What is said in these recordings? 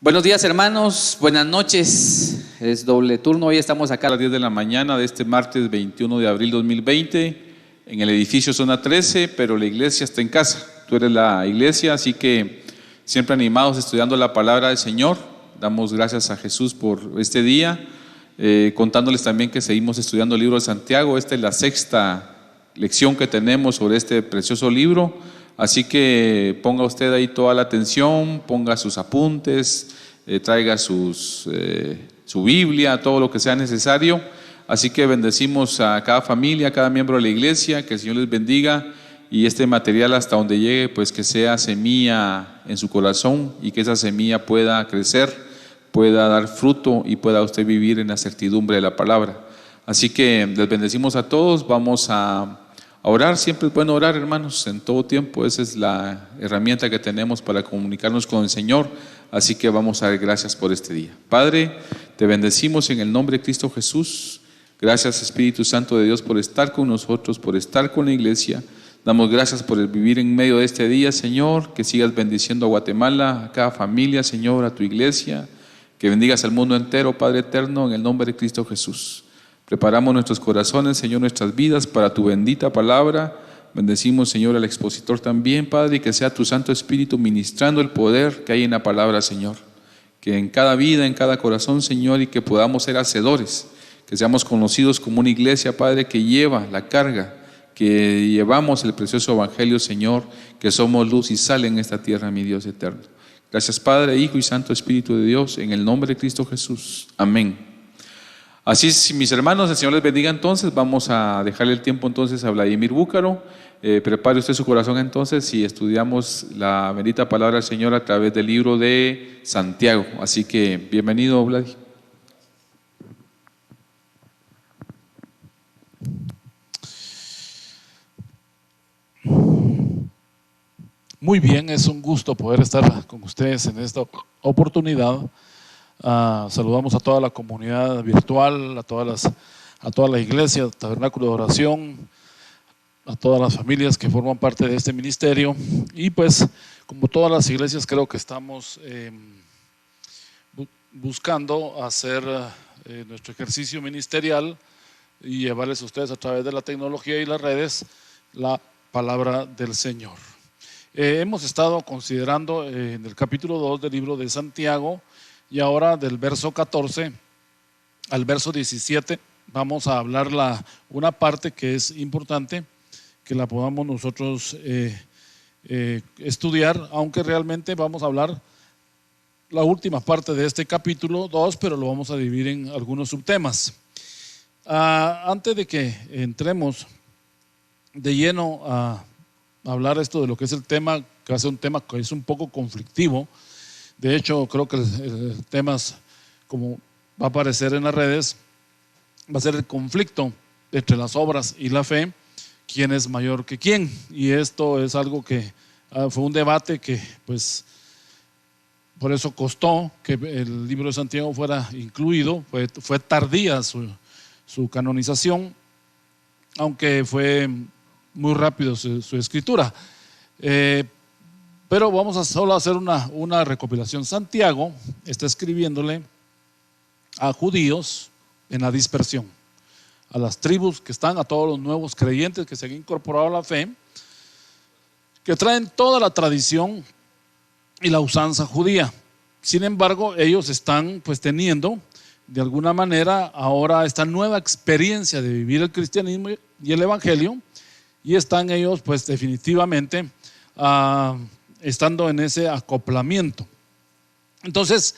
Buenos días, hermanos, buenas noches. Es doble turno, hoy estamos acá A las 10 de la mañana de este martes 21 de abril 2020 en el edificio Zona 13, pero la iglesia está en casa. Tú eres la iglesia, así que siempre animados estudiando la palabra del Señor. Damos gracias a Jesús por este día, contándoles también que seguimos estudiando el libro de Santiago. Esta es la sexta lección que tenemos sobre este precioso libro. Así que ponga usted ahí toda la atención, ponga sus apuntes, traiga su Biblia, todo lo que sea necesario. Así que bendecimos a cada familia, a cada miembro de la iglesia, que el Señor les bendiga y este material hasta donde llegue, pues que sea semilla en su corazón y que esa semilla pueda crecer, pueda dar fruto y pueda usted vivir en la certidumbre de la palabra. Así que les bendecimos a todos, vamos a orar. Siempre es bueno orar, hermanos, en todo tiempo. Esa es la herramienta que tenemos para comunicarnos con el Señor. Así que vamos a dar gracias por este día. Padre, te bendecimos en el nombre de Cristo Jesús. Gracias, Espíritu Santo de Dios, por estar con nosotros, por estar con la iglesia. Damos gracias por el vivir en medio de este día, Señor. Que sigas bendiciendo a Guatemala, a cada familia, Señor, a tu iglesia. Que bendigas al mundo entero, Padre eterno, en el nombre de Cristo Jesús. Preparamos nuestros corazones, Señor, nuestras vidas para tu bendita palabra. Bendecimos, Señor, al expositor también, Padre, y que sea tu Santo Espíritu ministrando el poder que hay en la palabra, Señor. Que en cada vida, en cada corazón, Señor, y que podamos ser hacedores, que seamos conocidos como una iglesia, Padre, que lleva la carga, que llevamos el precioso evangelio, Señor, que somos luz y sal en esta tierra, mi Dios eterno. Gracias, Padre, Hijo y Santo Espíritu de Dios, en el nombre de Cristo Jesús. Amén. Así es, mis hermanos, el Señor les bendiga. Entonces vamos a dejarle el tiempo entonces a Vladimir Búcaro. Prepare usted su corazón entonces y estudiamos la bendita palabra del Señor a través del libro de Santiago. Así que bienvenido, Vladimir. Muy bien, es un gusto poder estar con ustedes en esta oportunidad. Saludamos a toda la comunidad virtual, a todas las iglesias, tabernáculo de oración, a todas las familias que forman parte de este ministerio. Y pues, como todas las iglesias, creo que estamos buscando hacer nuestro ejercicio ministerial y llevarles a ustedes a través de la tecnología y las redes la palabra del Señor. Hemos estado considerando en el capítulo 2 del libro de Santiago, y ahora del verso 14 al verso 17 vamos a hablar una parte que es importante, que la podamos nosotros estudiar, aunque realmente vamos a hablar la última parte de este capítulo 2, pero lo vamos a dividir en algunos subtemas. Antes de que entremos de lleno a hablar esto de lo que es el tema, que va a ser un tema que es un poco conflictivo. De hecho, creo que el tema, como va a aparecer en las redes, va a ser el conflicto entre las obras y la fe, quién es mayor que quién. Y esto es algo que fue un debate que, pues, por eso costó que el libro de Santiago fuera incluido. Fue tardía su canonización, aunque fue muy rápido su escritura. Pero vamos a solo hacer una recopilación. Santiago está escribiéndole a judíos en la dispersión, a las tribus que están, a todos los nuevos creyentes que se han incorporado a la fe, que traen toda la tradición y la usanza judía. Sin embargo, ellos están pues teniendo de alguna manera ahora esta nueva experiencia de vivir el cristianismo y el evangelio, y están ellos pues definitivamente estando en ese acoplamiento. Entonces,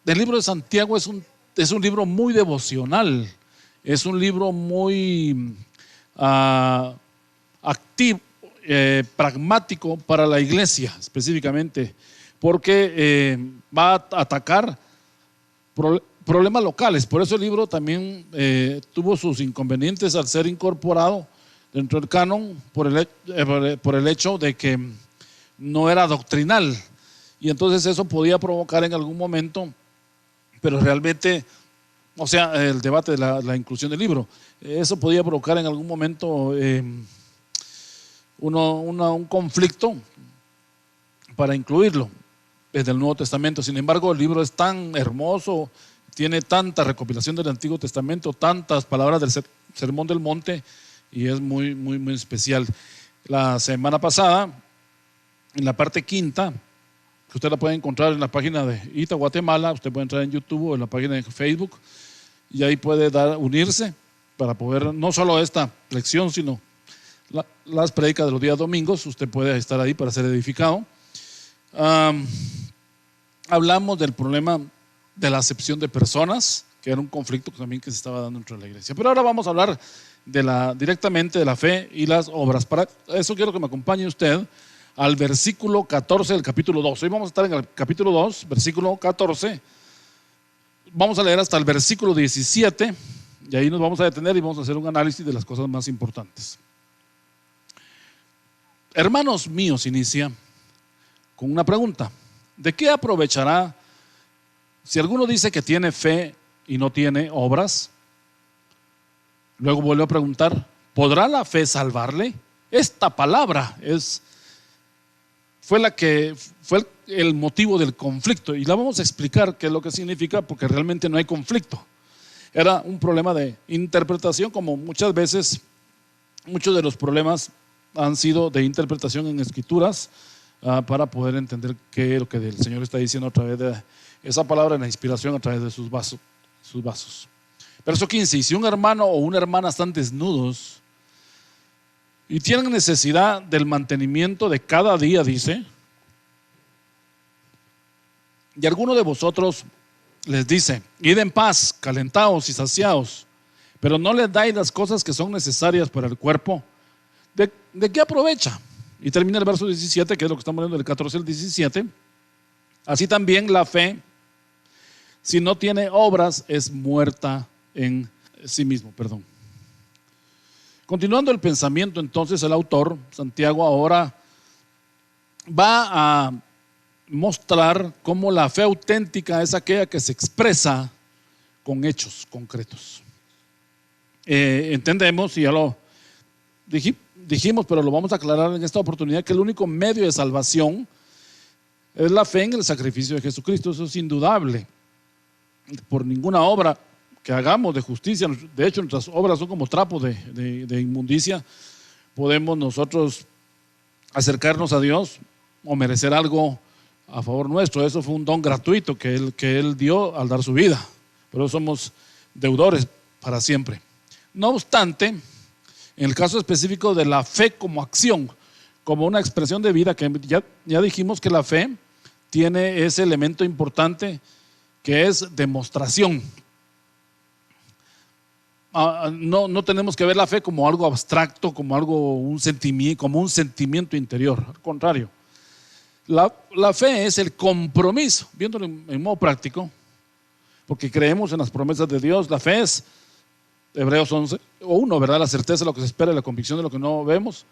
el libro de Santiago es un libro muy devocional, es un libro muy activo, pragmático para la iglesia específicamente, porque va a atacar problemas locales. Por eso el libro también tuvo sus inconvenientes al ser incorporado dentro del canon por el hecho de que no era doctrinal, y entonces eso podía provocar en algún momento, pero realmente, o sea, el debate de la inclusión del libro, eso podía provocar en algún momento un conflicto para incluirlo. en el Nuevo Testamento. Sin embargo, el libro es tan hermoso, tiene tanta recopilación del Antiguo Testamento, tantas palabras del Sermón del Monte, y es muy, muy, muy especial. La semana pasada, en la parte quinta, que usted la puede encontrar en la página de ITA Guatemala, usted puede entrar en YouTube o en la página de Facebook, y ahí puede unirse para poder, no solo esta lección, sino las prédicas de los días domingos. Usted puede estar ahí para ser edificado. Hablamos del problema de la acepción de personas, que era un conflicto también que se estaba dando dentro de la iglesia. Pero ahora vamos a hablar directamente de la fe y las obras. Para eso quiero que me acompañe usted al versículo 14 del capítulo 2. Hoy vamos a estar en el capítulo 2, versículo 14. Vamos a leer hasta el versículo 17 y ahí nos vamos a detener y vamos a hacer un análisis de las cosas más importantes. Hermanos míos, inicia con una pregunta: ¿de qué aprovechará si alguno dice que tiene fe y no tiene obras? Luego vuelve a preguntar: ¿podrá la fe salvarle? Esta palabra fue el motivo del conflicto, y la vamos a explicar qué es lo que significa, porque realmente no hay conflicto. Era un problema de interpretación, como muchas veces muchos de los problemas han sido de interpretación en escrituras, para poder entender qué es lo que el Señor está diciendo a través de esa palabra en la inspiración, a través de sus vasos. Verso 15: y si un hermano o una hermana están desnudos y tienen necesidad del mantenimiento de cada día, dice, y alguno de vosotros les dice: id en paz, calentaos y saciaos, pero no les dais las cosas que son necesarias para el cuerpo, ¿de qué aprovecha? Y termina el verso 17, que es lo que estamos leyendo del 14 al 17. Así también la fe, si no tiene obras, es muerta en sí mismo. Continuando el pensamiento, entonces, el autor, Santiago, ahora va a mostrar cómo la fe auténtica es aquella que se expresa con hechos concretos. Entendemos, y ya lo dijimos, pero lo vamos a aclarar en esta oportunidad, que el único medio de salvación es la fe en el sacrificio de Jesucristo. Eso es indudable. Por ninguna obra que hagamos de justicia, de hecho nuestras obras son como trapos de inmundicia, podemos nosotros acercarnos a Dios o merecer algo a favor nuestro. Eso fue un don gratuito que Él dio al dar su vida, pero somos deudores para siempre. No obstante, en el caso específico de la fe como acción, como una expresión de vida, que ya dijimos que la fe tiene ese elemento importante que es demostración. No tenemos que ver la fe como algo abstracto, como un sentimiento interior. Al contrario, la fe es el compromiso, viéndolo en modo práctico, porque creemos en las promesas de Dios. La fe es Hebreos 11:1, ¿verdad? La certeza de lo que se espera y la convicción de lo que no vemos.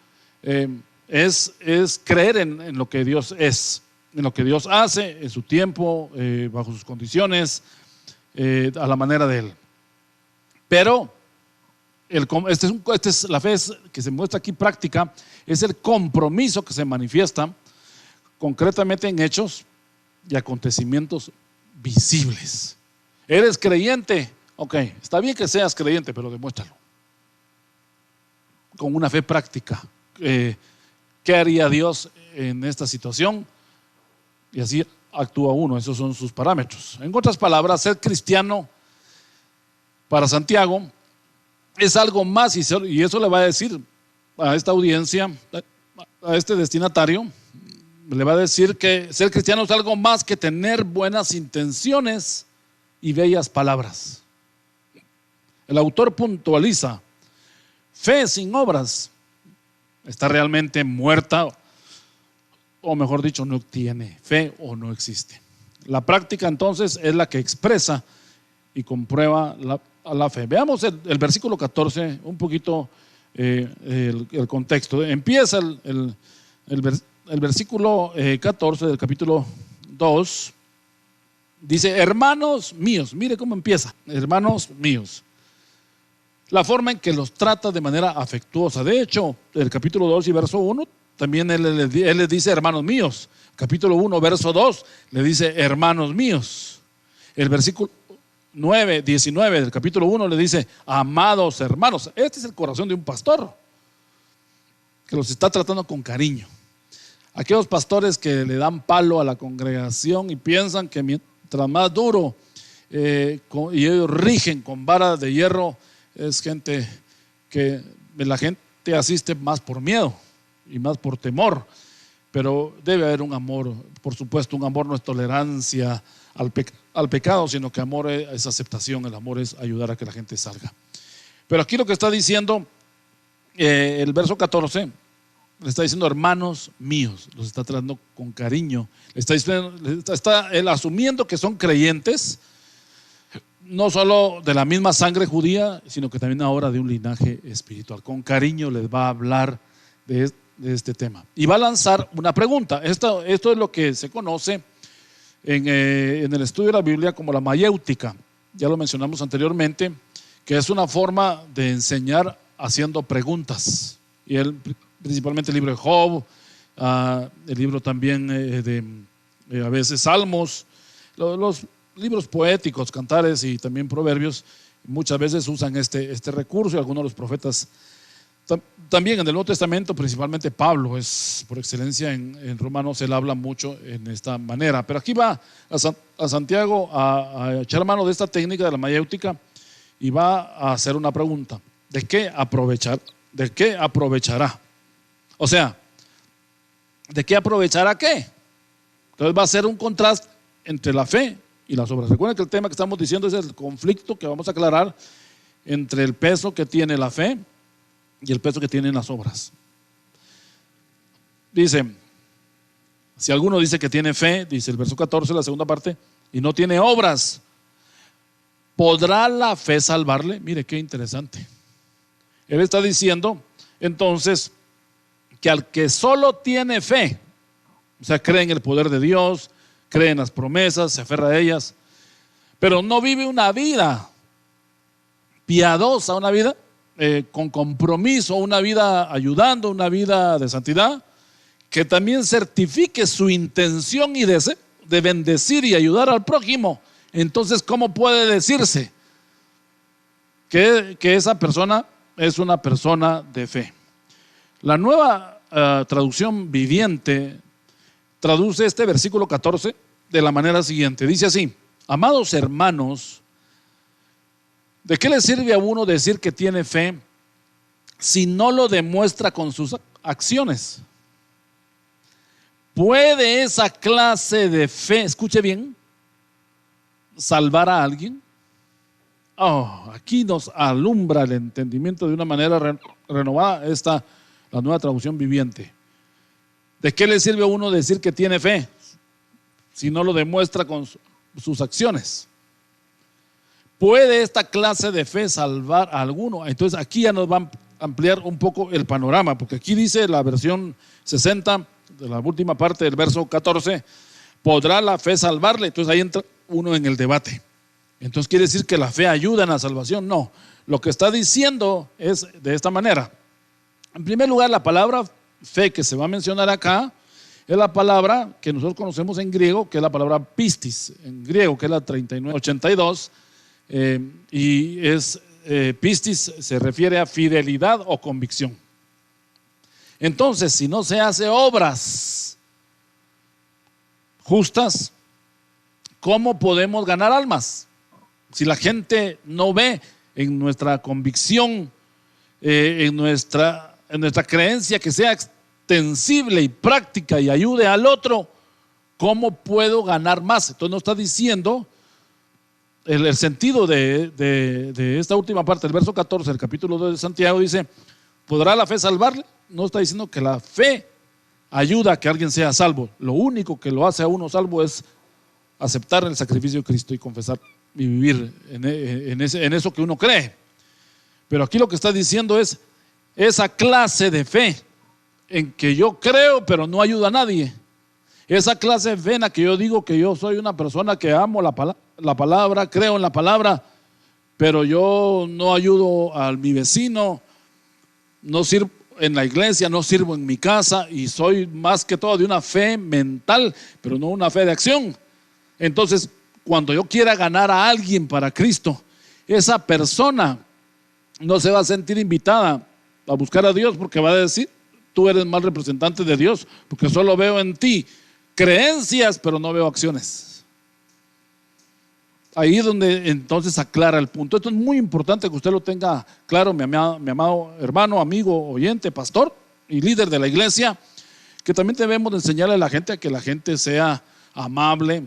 Es creer en lo que Dios es, en lo que Dios hace, en su tiempo, bajo sus condiciones, a la manera de Él. Pero la fe que se muestra aquí práctica, es el compromiso que se manifiesta concretamente en hechos y acontecimientos visibles. ¿Eres creyente? Ok, está bien que seas creyente, pero demuéstralo con una fe práctica. ¿Qué haría Dios en esta situación? Y así actúa uno. Esos son sus parámetros. En otras palabras, ser cristiano para Santiago es algo más, y eso le va a decir a esta audiencia, a este destinatario, le va a decir que ser cristiano es algo más que tener buenas intenciones y bellas palabras. El autor puntualiza: fe sin obras está realmente muerta, o mejor dicho, no tiene fe o no existe. La práctica entonces es la que expresa y comprueba la fe. Veamos el versículo 14, un poquito el contexto. Empieza el versículo 14 del capítulo 2, dice: hermanos míos. Mire cómo empieza: hermanos míos. La forma en que los trata de manera afectuosa. De hecho, el capítulo 2 y verso 1 también él les dice hermanos míos. Capítulo 1, verso 2, le dice hermanos míos. El versículo 19 del capítulo 1 le dice amados hermanos. Este es el corazón de un pastor, que los está tratando con cariño. Aquellos pastores que le dan palo a la congregación y piensan que mientras más duro y ellos rigen con varas de hierro, es gente que la gente asiste más por miedo y más por temor. Pero debe haber un amor, por supuesto. Un amor no es tolerancia al pecado, sino que amor es aceptación. El amor es ayudar a que la gente salga. Pero aquí lo que está diciendo el verso 14, le está diciendo hermanos míos, los está tratando con cariño. Está él asumiendo que son creyentes, no solo de la misma sangre judía, sino que también ahora de un linaje espiritual. Con cariño les va a hablar de este tema y va a lanzar una pregunta. Esto es lo que se conoce en el estudio de la Biblia como la mayéutica. Ya lo mencionamos anteriormente, que es una forma de enseñar haciendo preguntas. Y principalmente el libro de Job, el libro también a veces Salmos, los libros poéticos, cantares y también proverbios, muchas veces usan este recurso, y algunos de los profetas también en el Nuevo Testamento, principalmente Pablo es por excelencia en Romanos, él habla mucho en esta manera. Pero aquí va a Santiago a echar mano de esta técnica de la mayéutica y va a hacer una pregunta: ¿de qué aprovechará? O sea, ¿de qué aprovechará qué? Entonces va a ser un contraste entre la fe y las obras. Recuerden que el tema que estamos diciendo es el conflicto que vamos a aclarar entre el peso que tiene la fe y el peso que tienen las obras. Dice, si alguno dice que tiene fe, dice el verso 14, la segunda parte, y no tiene obras, ¿podrá la fe salvarle? Mire qué interesante. Él está diciendo entonces que al que solo tiene fe, o sea, cree en el poder de Dios, cree en las promesas, se aferra a ellas, pero no vive una vida piadosa, una vida con compromiso, una vida ayudando, una vida de santidad, que también certifique su intención y deseo de bendecir y ayudar al prójimo. Entonces, ¿cómo puede decirse que esa persona es una persona de fe? La nueva traducción viviente traduce este versículo 14 de la manera siguiente. Dice así: amados hermanos, ¿de qué le sirve a uno decir que tiene fe si no lo demuestra con sus acciones? ¿Puede esa clase de fe, escuche bien, salvar a alguien? Aquí nos alumbra el entendimiento de una manera renovada la nueva traducción viviente. ¿De qué le sirve a uno decir que tiene fe si no lo demuestra con sus acciones? ¿Puede esta clase de fe salvar a alguno? Entonces aquí ya nos va a ampliar un poco el panorama, porque aquí dice la versión 60 de la última parte del verso 14, ¿podrá la fe salvarle? Entonces ahí entra uno en el debate. Entonces quiere decir que la fe ayuda en la salvación. No, lo que está diciendo es de esta manera. En primer lugar, la palabra fe que se va a mencionar acá es la palabra que nosotros conocemos en griego, que es la palabra pistis, en griego, que es la 3982, y pistis se refiere a fidelidad o convicción. Entonces, si no se hace obras justas, ¿cómo podemos ganar almas? Si la gente no ve en nuestra convicción, en nuestra creencia que sea extensible y práctica y ayude al otro, ¿cómo puedo ganar más? Entonces no está diciendo el sentido de esta última parte del verso 14 del capítulo 2 de Santiago. Dice, ¿podrá la fe salvarle? No está diciendo que la fe ayuda a que alguien sea salvo. Lo único que lo hace a uno salvo es aceptar el sacrificio de Cristo y confesar y vivir en eso que uno cree. Pero aquí lo que está diciendo es esa clase de fe en que yo creo pero no ayuda a nadie. Esa clase de fe en la que yo digo que yo soy una persona que amo la palabra, creo en la palabra, pero yo no ayudo a mi vecino, no sirvo en la iglesia, no sirvo en mi casa y soy más que todo de una fe mental, pero no una fe de acción. Entonces, cuando yo quiera ganar a alguien para Cristo, esa persona no se va a sentir invitada a buscar a Dios, porque va a decir: tú eres mal representante de Dios, porque solo veo en ti creencias, pero no veo acciones. Ahí es donde entonces aclara el punto. Esto es muy importante que usted lo tenga claro, mi amado hermano, amigo, oyente, pastor y líder de la iglesia, que también debemos de enseñarle a la gente a que la gente sea amable,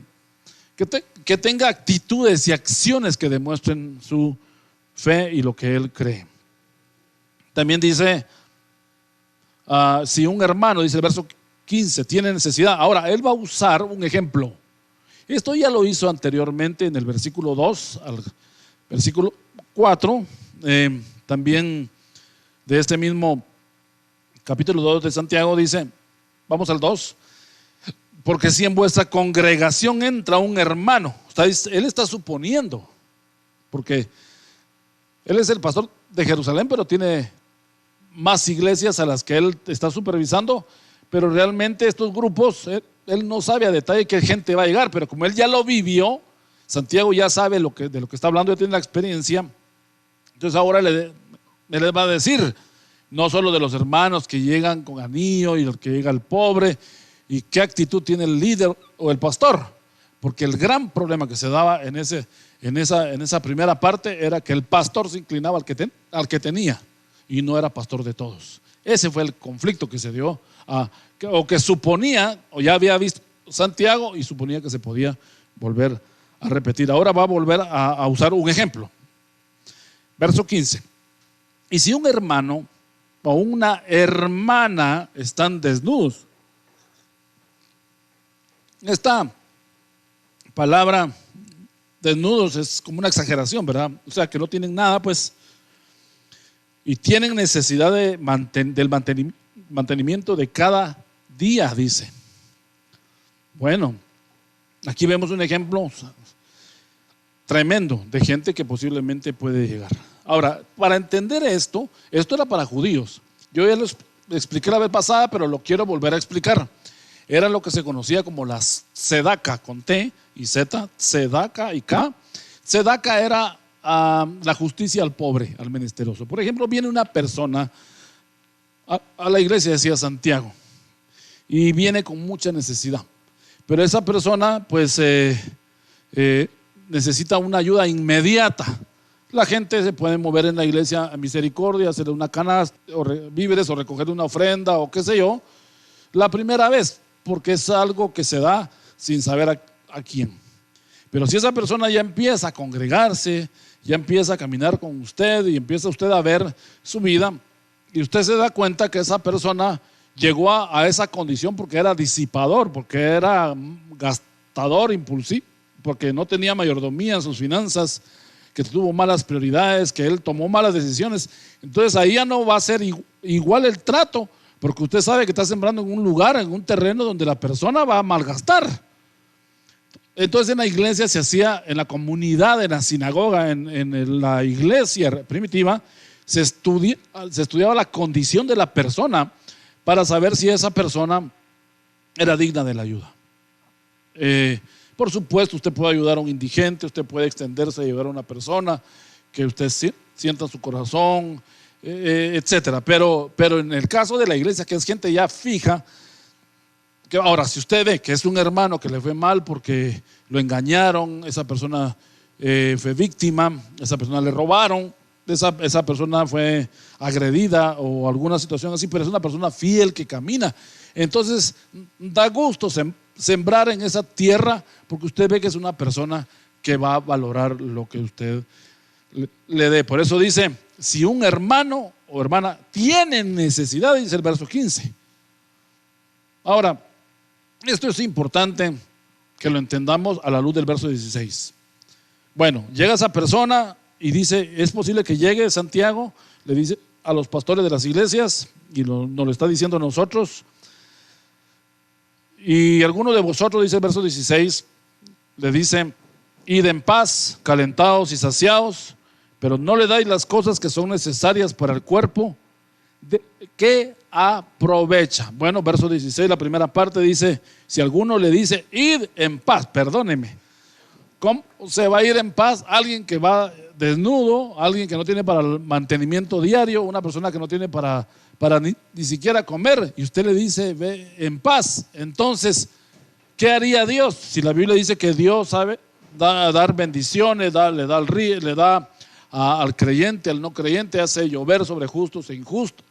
que tenga actitudes y acciones que demuestren su fe y lo que él cree. También dice, si un hermano, dice el verso 15, tiene necesidad. Ahora, él va a usar un ejemplo. Esto ya lo hizo anteriormente en el versículo 2 al versículo 4, también de este mismo capítulo 2 de Santiago dice, vamos al 2, porque si en vuestra congregación entra un hermano, él está suponiendo, porque él es el pastor de Jerusalén, pero tiene más iglesias a las que él está supervisando, pero realmente estos grupos, él no sabe a detalle qué gente va a llegar, pero como él ya lo vivió, Santiago ya sabe de lo que está hablando, ya tiene la experiencia. Entonces ahora le va a decir, no solo de los hermanos que llegan con anillo y el que llega el pobre, y qué actitud tiene el líder o el pastor, porque el gran problema que se daba en esa primera parte era que el pastor se inclinaba al que tenía y no era pastor de todos. Ese fue el conflicto que se dio, o que suponía, o ya había visto Santiago y suponía que se podía volver a repetir. Ahora va a volver a usar un ejemplo. Verso 15. Y si un hermano o una hermana están desnudos, esta palabra desnudos es como una exageración, ¿verdad? O sea, que no tienen nada, pues, y tienen necesidad del mantenimiento de cada día, dice. Bueno, aquí vemos un ejemplo tremendo de gente que posiblemente puede llegar. Ahora, para entender esto era para judíos. Yo ya lo expliqué la vez pasada, pero lo quiero volver a explicar. Era lo que se conocía como la sedaca, con T y Z, sedaca y K. Sedaca era la justicia al pobre, al menesteroso. Por ejemplo, viene una persona a la iglesia, decía Santiago, y viene con mucha necesidad, pero esa persona pues necesita una ayuda inmediata. La gente se puede mover en la iglesia a misericordia, hacerle una canasta o víveres o recoger una ofrenda o qué sé yo, la primera vez, porque es algo que se da sin saber a quién. Pero si esa persona ya empieza a congregarse, ya empieza a caminar con usted y empieza usted a ver su vida, y usted se da cuenta que esa persona llegó a esa condición porque era disipador, porque era gastador impulsivo, porque no tenía mayordomía en sus finanzas, que tuvo malas prioridades, que él tomó malas decisiones. Entonces ahí ya no va a ser igual el trato, porque usted sabe que está sembrando en un lugar, en un terreno donde la persona va a malgastar. Entonces en la iglesia se hacía, en la comunidad, en la sinagoga, en la iglesia primitiva, se estudiaba la condición de la persona para saber si esa persona era digna de la ayuda. Por supuesto, usted puede ayudar a un indigente, usted puede extenderse y ayudar a una persona que usted sienta en su corazón, etcétera. Pero en el caso de la iglesia, que es gente ya fija, que ahora si usted ve que es un hermano que le fue mal porque lo engañaron, esa persona fue víctima, esa persona le robaron, esa persona fue agredida o alguna situación así, pero es una persona fiel que camina, entonces da gusto sembrar en esa tierra, porque usted ve que es una persona que va a valorar lo que usted le dé. Por eso dice, si un hermano o hermana tiene necesidad, dice el verso 15. Ahora, esto es importante que lo entendamos a la luz del verso 16. Bueno, llega esa persona y dice, es posible que llegue Santiago, le dice a los pastores de las iglesias, y nos lo está diciendo a nosotros, y alguno de vosotros, dice el verso 16, le dice, id en paz, calentados y saciados, pero no le dais las cosas que son necesarias para el cuerpo, ¿Qué aprovecha? Bueno, verso 16, la primera parte dice, si alguno le dice, id en paz, perdóneme, ¿cómo se va a ir en paz alguien que va desnudo, alguien que no tiene para el mantenimiento diario, una persona que no tiene para ni siquiera comer, y usted le dice, ve en paz? Entonces, ¿qué haría Dios? Si la Biblia dice que Dios sabe dar bendiciones, le da al creyente, al no creyente, hace llover sobre justos e injustos.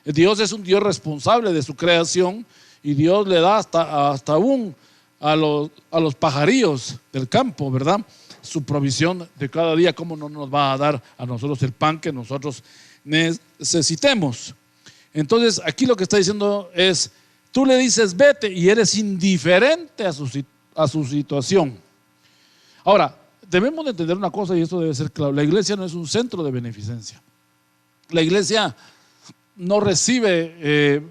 Dios es un Dios responsable de su creación, y Dios le da hasta aún a los pajarillos del campo, ¿verdad? Su provisión de cada día. ¿Cómo no nos va a dar a nosotros el pan que nosotros necesitemos? Entonces aquí lo que está diciendo es, tú le dices vete y eres indiferente a su situación. Ahora, debemos de entender una cosa, y esto debe ser claro: la iglesia no es un centro de beneficencia. La iglesia no recibe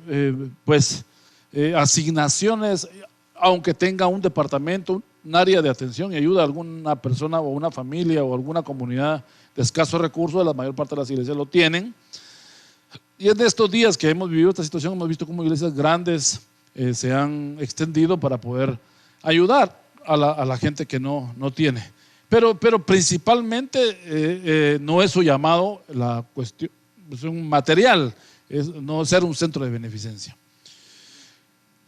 asignaciones, aunque tenga un departamento, un área de atención y ayuda a alguna persona o una familia o alguna comunidad de escasos recursos. La mayor parte de las iglesias lo tienen. Y en estos días que hemos vivido esta situación, hemos visto cómo iglesias grandes se han extendido para poder ayudar a la gente que no tiene. Pero principalmente no es su llamado la cuestión, es un material, no ser un centro de beneficencia.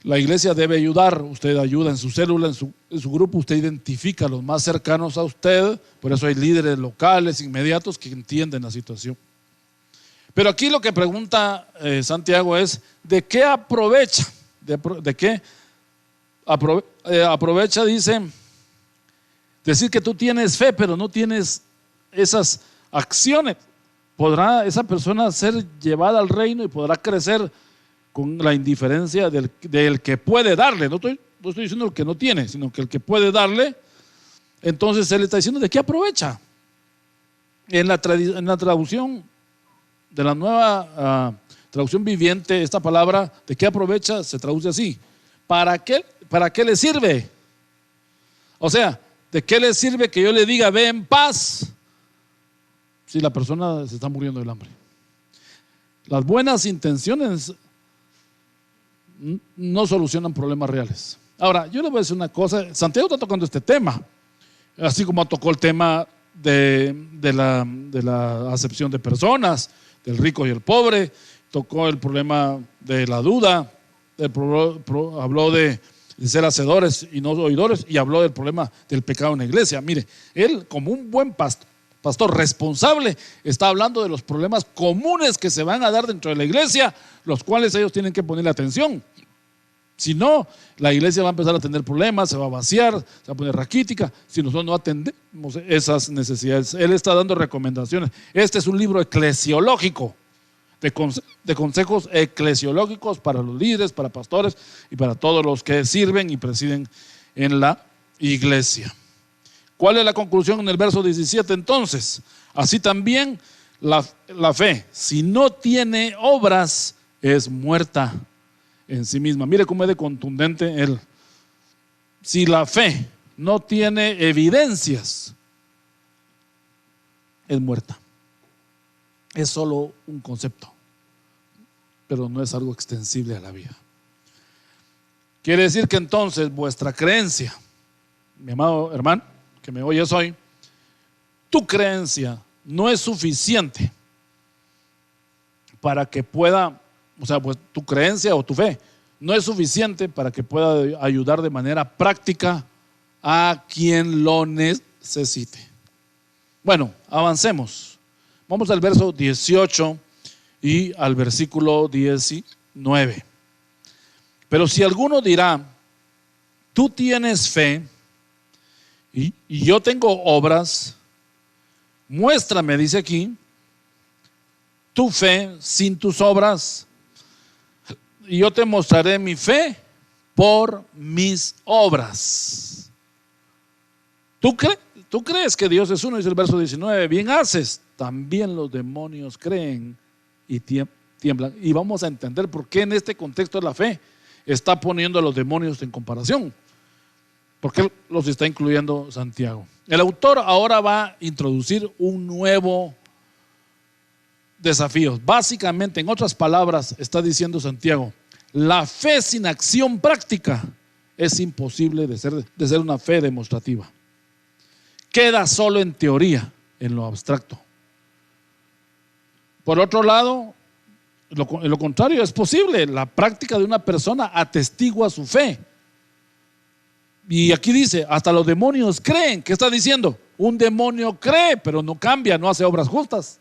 La iglesia debe ayudar. Usted ayuda en su célula, en su grupo, usted identifica a los más cercanos a usted. Por eso hay líderes locales, inmediatos, que entienden la situación. Pero aquí lo que pregunta Santiago es, ¿de qué aprovecha? ¿De qué aprovecha? Dice, decir que tú tienes fe, pero no tienes esas acciones. ¿Podrá esa persona ser llevada al reino y podrá crecer con la indiferencia del que puede darle? No estoy diciendo el que no tiene, sino que el que puede darle. Entonces él está diciendo, ¿de qué aprovecha? En la traducción de la nueva traducción viviente, esta palabra, ¿de qué aprovecha?, se traduce así: ¿para qué le sirve? O sea, ¿de qué le sirve que yo le diga ve en paz si la persona se está muriendo del hambre? Las buenas intenciones no solucionan problemas reales. Ahora, yo le voy a decir una cosa: Santiago está tocando este tema, así como tocó el tema de la acepción de personas, del rico y el pobre, tocó el problema de la duda, habló de ser hacedores y no oidores, y habló del problema del pecado en la iglesia. Mire, él, como un buen pastor responsable, está hablando de los problemas comunes que se van a dar dentro de la iglesia, los cuales ellos tienen que ponerle atención. Si no, la iglesia va a empezar a tener problemas, se va a vaciar, se va a poner raquítica si nosotros no atendemos esas necesidades. Él está dando recomendaciones. Este es un libro eclesiológico, de consejos eclesiológicos para los líderes, para pastores y para todos los que sirven y presiden en la iglesia. ¿Cuál es la conclusión en el verso 17 entonces? Así también la fe, si no tiene obras, es muerta en sí misma. Mire cómo es de contundente él. Si la fe no tiene evidencias, es muerta. Es solo un concepto, pero no es algo extensible a la vida. Quiere decir que entonces vuestra creencia, mi amado hermano que me oyes hoy, tu creencia no es suficiente para que pueda, o sea, pues tu creencia o tu fe no es suficiente para que pueda ayudar de manera práctica a quien lo necesite. Bueno, avancemos. Vamos al verso 18 y al versículo 19. Pero si alguno dirá, tú tienes fe y yo tengo obras, muéstrame, dice aquí, tu fe sin tus obras, y yo te mostraré mi fe por mis obras. ¿Tú crees que Dios es uno? Dice el verso 19. Bien haces. También los demonios creen y tiemblan. Y vamos a entender por qué en este contexto de la fe está poniendo a los demonios en comparación. ¿Por qué los está incluyendo Santiago? El autor ahora va a introducir un nuevo desafíos. Básicamente, en otras palabras, está diciendo Santiago, la fe sin acción práctica es imposible de ser una fe demostrativa. Queda solo en teoría, en lo abstracto. Por otro lado, lo contrario es posible. La práctica de una persona atestigua su fe. Y aquí dice, hasta los demonios creen. ¿Qué está diciendo? Un demonio cree, pero no cambia, no hace obras justas.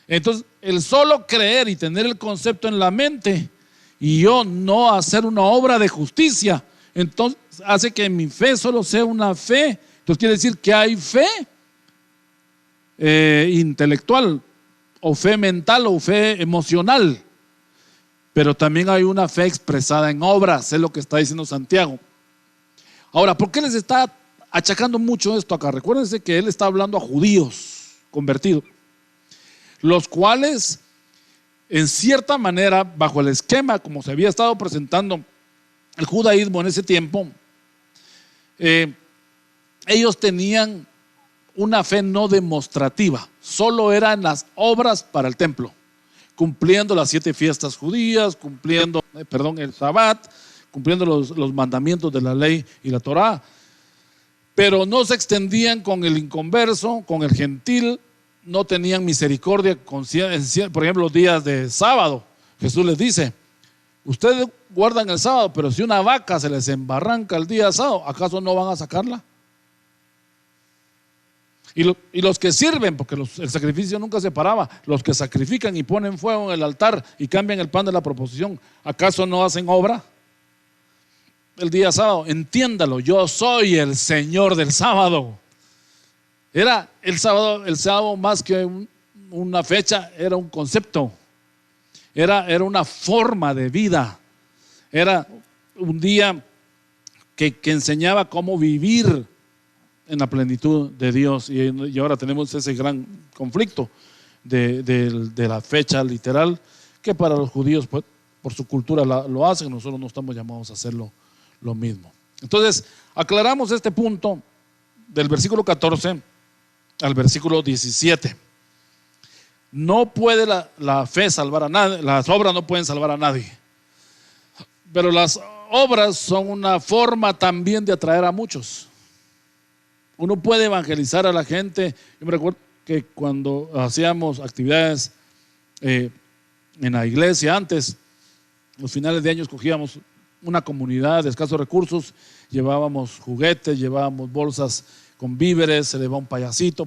Entonces, el solo creer y tener el concepto en la mente y yo no hacer una obra de justicia, entonces hace que mi fe solo sea una fe. Entonces quiere decir que hay fe intelectual, o fe mental, o fe emocional, pero también hay una fe expresada en obras, es lo que está diciendo Santiago. Ahora, ¿por qué les está achacando mucho esto acá? Recuérdense que él está hablando a judíos convertidos, los cuales en cierta manera, bajo el esquema como se había estado presentando el judaísmo en ese tiempo, ellos tenían una fe no demostrativa, solo eran las obras para el templo, cumpliendo las 7 fiestas judías, cumpliendo el Sabbat, cumpliendo los mandamientos de la ley y la Torá, pero no se extendían con el inconverso, con el gentil, no tenían misericordia, por ejemplo, los días de sábado. Jesús les dice, ustedes guardan el sábado, pero si una vaca se les embarranca el día sábado, ¿acaso no van a sacarla? Y los que sirven, porque el sacrificio nunca se paraba, los que sacrifican y ponen fuego en el altar y cambian el pan de la proposición, ¿acaso no hacen obra? El día sábado, entiéndalo, yo soy el Señor del sábado. Era el sábado más que una fecha, era un concepto, era una forma de vida, era un día que enseñaba cómo vivir en la plenitud de Dios. Y ahora tenemos ese gran conflicto de la fecha literal, que para los judíos, pues, por su cultura lo hacen, nosotros no estamos llamados a hacerlo lo mismo. Entonces, aclaramos este punto del versículo 14 al versículo 17. No puede la fe salvar a nadie, las obras no pueden salvar a nadie, pero las obras son una forma también de atraer a muchos. Uno puede evangelizar a la gente. Yo me recuerdo que cuando hacíamos actividades en la iglesia antes, los finales de año escogíamos una comunidad de escasos recursos, llevábamos juguetes, llevábamos bolsas con víveres, se le va un payasito,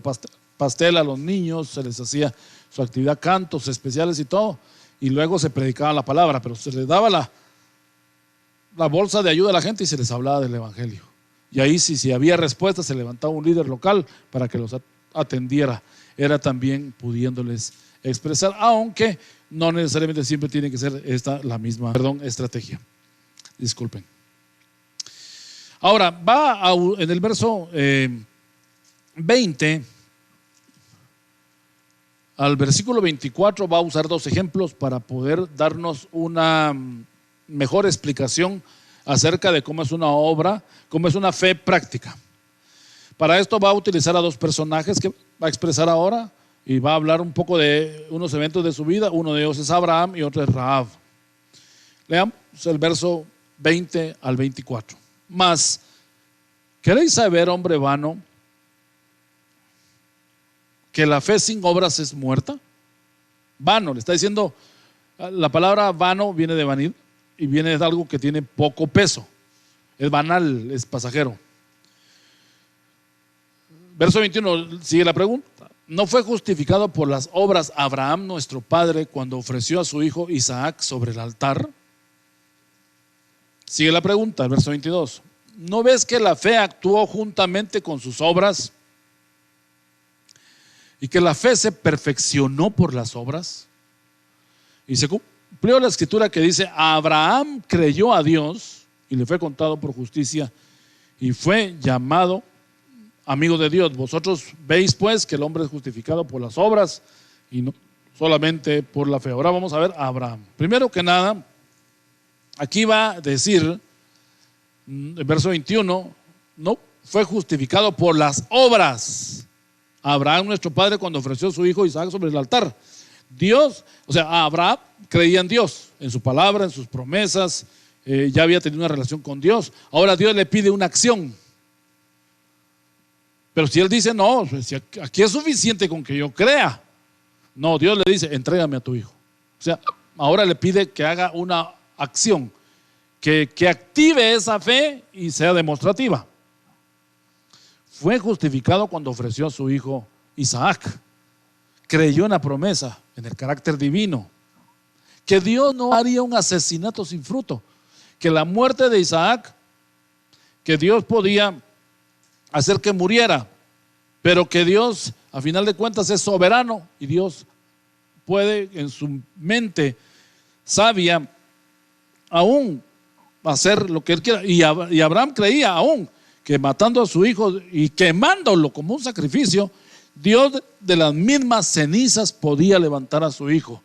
pastel a los niños, se les hacía su actividad, cantos especiales y todo, y luego se predicaba la palabra, pero se les daba la bolsa de ayuda a la gente y se les hablaba del evangelio. Y ahí si había respuesta, se levantaba un líder local para que los atendiera. Era también pudiéndoles expresar, aunque no necesariamente siempre tiene que ser la misma estrategia. Disculpen. Ahora, en el verso 20 al versículo 24, va a usar 2 ejemplos para poder darnos una mejor explicación acerca de cómo es una obra, cómo es una fe práctica. Para esto va a utilizar a 2 personajes que va a expresar ahora y va a hablar un poco de unos eventos de su vida. Uno de ellos es Abraham y otro es Rahab. Leamos el verso 20 al 24. Mas, ¿queréis saber, hombre vano, que la fe sin obras es muerta? Vano, le está diciendo, la palabra vano viene de vanir y viene de algo que tiene poco peso, es banal, es pasajero. Verso 21 sigue la pregunta. ¿No fue justificado por las obras Abraham nuestro padre cuando ofreció a su hijo Isaac sobre el altar? Sigue la pregunta, el verso 22. ¿No ves que la fe actuó juntamente con sus obras y que la fe se perfeccionó por las obras? Y se cumplió la escritura que dice: Abraham creyó a Dios y le fue contado por justicia y fue llamado amigo de Dios. Vosotros veis pues que el hombre es justificado por las obras y no solamente por la fe. Ahora vamos a ver a Abraham. Primero que nada, aquí va a decir, el verso 21, no fue justificado por las obras Abraham nuestro padre cuando ofreció a su hijo Isaac sobre el altar. Dios, o sea, Abraham creía en Dios, en su palabra, en sus promesas, ya había tenido una relación con Dios. Ahora Dios le pide una acción. Pero si él dice, no, si aquí es suficiente con que yo crea. No, Dios le dice, entrégame a tu hijo. O sea, ahora le pide que haga una acción, que active esa fe y sea demostrativa. Fue justificado cuando ofreció a su hijo Isaac. Creyó en la promesa, en el carácter divino, que Dios no haría un asesinato sin fruto, que la muerte de Isaac, que Dios podía hacer que muriera, pero que Dios a final de cuentas es soberano y Dios puede en su mente sabia aún hacer lo que él quiera. Y Abraham creía aún que matando a su hijo y quemándolo como un sacrificio, Dios de las mismas cenizas podía levantar a su hijo,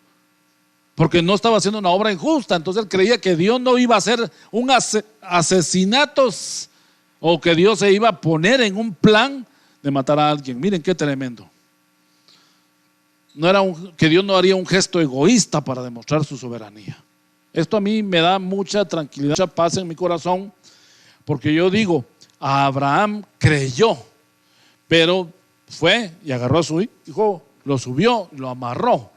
porque no estaba haciendo una obra injusta. Entonces él creía que Dios no iba a hacer un asesinato, o que Dios se iba a poner en un plan de matar a alguien. Miren qué tremendo. No era que Dios no haría un gesto egoísta para demostrar su soberanía. Esto a mí me da mucha tranquilidad, mucha paz en mi corazón, porque yo digo, Abraham creyó, pero fue y agarró a su hijo, lo subió, lo amarró.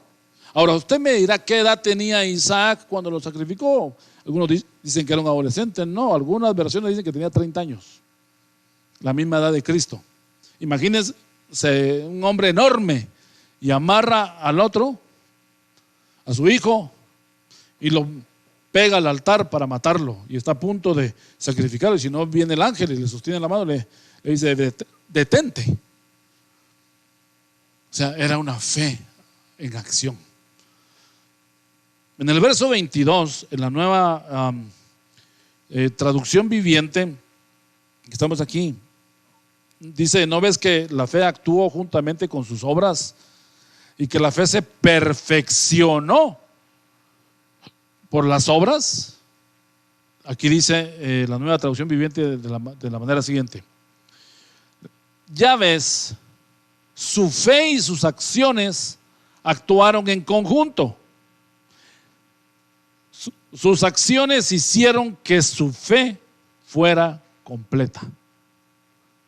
Ahora usted me dirá qué edad tenía Isaac cuando lo sacrificó. Algunos dicen que era un adolescente. No, algunas versiones dicen que tenía 30 años, la misma edad de Cristo. Imagínense un hombre enorme y amarra al otro, a su hijo, y lo pega al altar para matarlo, y está a punto de sacrificarlo. Y si no, viene el ángel y le sostiene la mano, le dice, detente. O sea, era una fe en acción. En el verso 22, en la nueva traducción viviente, que estamos aquí, dice, ¿no ves que la fe actuó juntamente con sus obras y que la fe se perfeccionó por las obras? Aquí dice la nueva traducción viviente de la manera siguiente: ya ves, su fe y sus acciones actuaron en conjunto. Sus acciones hicieron que su fe fuera completa.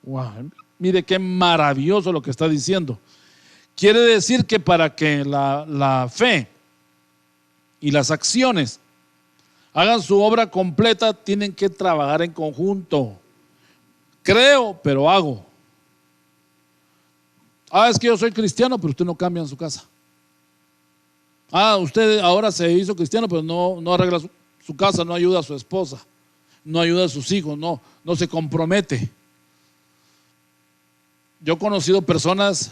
Wow, mire qué maravilloso lo que está diciendo. Quiere decir que para que la fe y las acciones hagan su obra completa, tienen que trabajar en conjunto. Creo, pero hago. Es que yo soy cristiano, pero usted no cambia en su casa. Usted ahora se hizo cristiano, pero no arregla su casa, no ayuda a su esposa, no ayuda a sus hijos, no se compromete. Yo he conocido personas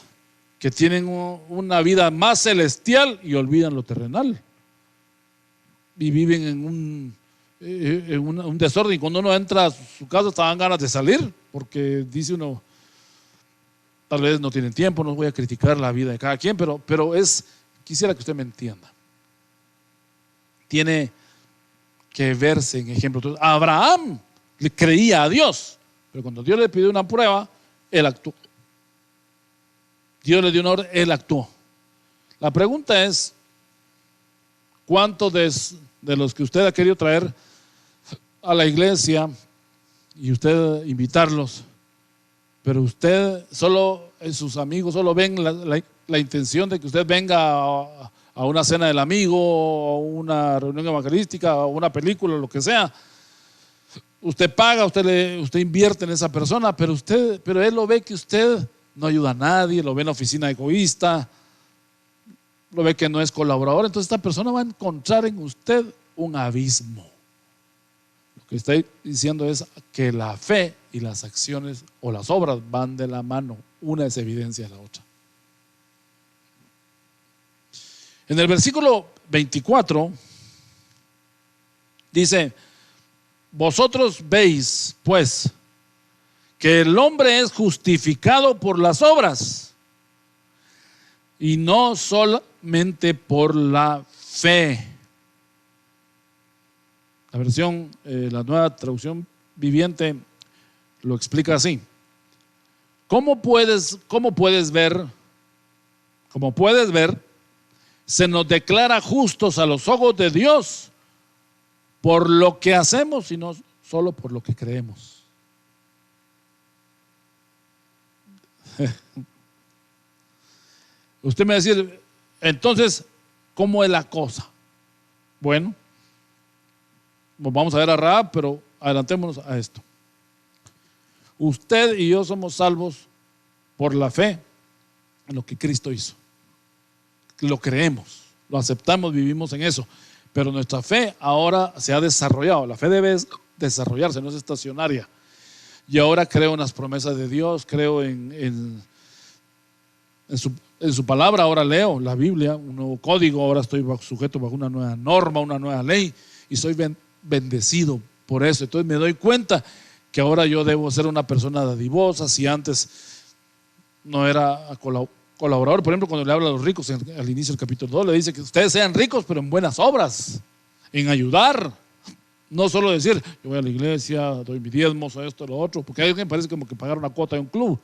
que tienen una vida más celestial y olvidan lo terrenal, y viven en un desorden. Y cuando uno entra a su casa, te dan ganas de salir, porque dice uno, tal vez no tienen tiempo. No voy a criticar la vida de cada quien, pero quisiera que usted me entienda. Tiene que verse en ejemplo. Entonces, Abraham le creía a Dios, pero cuando Dios le pidió una prueba, él actuó. Dios le dio una orden, él actuó. La pregunta es, ¿cuántos de los que usted ha querido traer a la iglesia y usted invitarlos, pero usted solo, sus amigos solo ven la intención de que usted venga a una cena del amigo, o una reunión evangelística, o una película, o lo que sea? Usted paga, usted invierte en esa persona, pero él lo ve que usted no ayuda a nadie, lo ve en la oficina egoísta, lo ve que no es colaborador. Entonces esta persona va a encontrar en usted un abismo. Lo que está diciendo es que la fe y las acciones o las obras van de la mano, una es evidencia de la otra. En el versículo 24 dice: vosotros veis pues que el hombre es justificado por las obras y no solamente por la fe. La versión, la nueva traducción viviente lo explica así: ¿Cómo puedes ver se nos declara justos a los ojos de Dios por lo que hacemos y no solo por lo que creemos. Usted me va a decir, entonces, ¿cómo es la cosa? Bueno, vamos a ver a Rahab, pero adelantémonos a esto. Usted y yo somos salvos por la fe en lo que Cristo hizo. Lo creemos, lo aceptamos, vivimos en eso. Pero nuestra fe ahora se ha desarrollado. La fe debe desarrollarse, no es estacionaria. Y ahora creo en las promesas de Dios, creo en su palabra. Ahora leo la Biblia, un nuevo código. Ahora estoy sujeto bajo una nueva norma, una nueva ley. Y soy bendecido por eso. Entonces me doy cuenta que ahora yo debo ser una persona dadivosa. Si antes no era colaborador, por ejemplo, cuando le habla a los ricos al inicio del capítulo 2, le dice que ustedes sean ricos, pero en buenas obras, en ayudar. No solo decir, yo voy a la iglesia, doy mi diezmo, o esto, lo otro, porque a alguien parece como que pagar una cuota de un club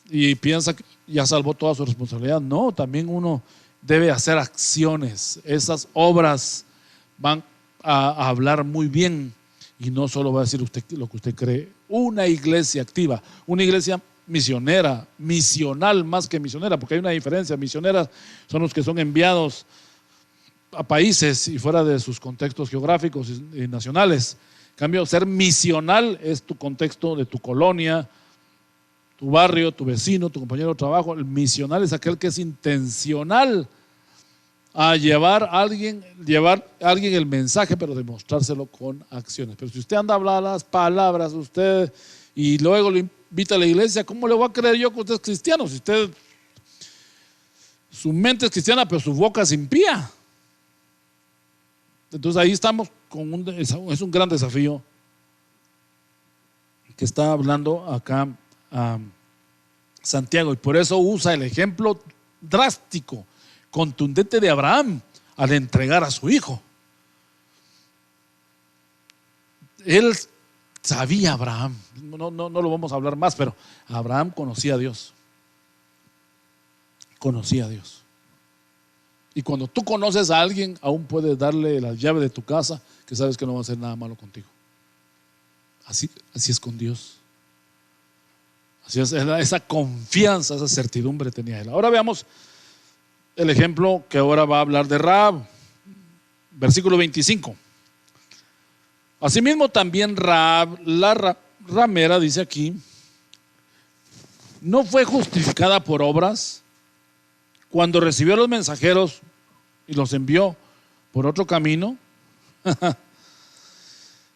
y piensa que ya salvó toda su responsabilidad. No, también uno debe hacer acciones. Esas obras van a hablar muy bien y no solo va a decir usted lo que usted cree. Una iglesia activa, una iglesia misionera, misional más que misionera, porque hay una diferencia. Misioneras son los que son enviados a países y fuera de sus contextos geográficos y nacionales. En cambio, ser misional es tu contexto de tu colonia, tu barrio, tu vecino, tu compañero de trabajo. El misional es aquel que es intencional a llevar a alguien el mensaje, pero demostrárselo con acciones. Pero si usted anda a hablar las palabras, usted, y luego lo invita a la iglesia, ¿cómo le voy a creer yo que usted es cristiano? Si su mente es cristiana, pero su boca es impía. Entonces ahí estamos es un gran desafío que está hablando acá Santiago, y por eso usa el ejemplo drástico, contundente de Abraham al entregar a su hijo. Él sabía, Abraham, no lo vamos a hablar más, pero Abraham conocía a Dios. Conocía a Dios. Y cuando tú conoces a alguien, aún puedes darle la llave de tu casa, que sabes que no va a hacer nada malo contigo. Así es con Dios. Así es, esa confianza, esa certidumbre tenía él. Ahora veamos el ejemplo que ahora va a hablar de Rahab. Versículo 25. Asimismo también Rahab, la ramera, dice aquí, no fue justificada por obras cuando recibió a los mensajeros y los envió por otro camino.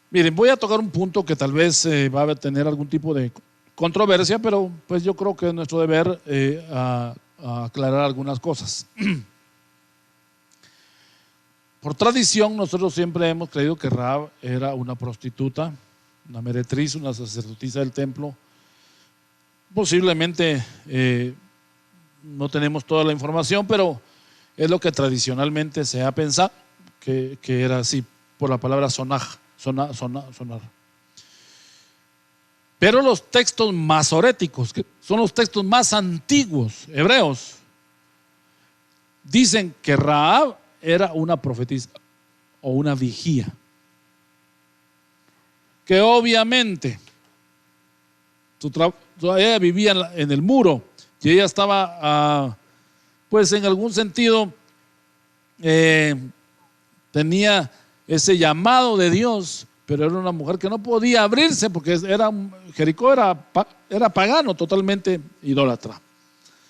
Miren, voy a tocar un punto que tal vez va a tener algún tipo de controversia, pero pues yo creo que es nuestro deber a aclarar algunas cosas. Por tradición, nosotros siempre hemos creído que Rahab era una prostituta, una meretriz, una sacerdotisa del templo. Posiblemente no tenemos toda la información, pero es lo que tradicionalmente se ha pensado que era así, por la palabra sonar. Pero los textos masoréticos, que son los textos más antiguos, hebreos, dicen que Rahab era una profetisa o una vigía, que obviamente ella vivía en el muro y ella estaba pues en algún sentido tenía ese llamado de Dios, pero era una mujer que no podía abrirse porque Jericó era pagano, totalmente idólatra,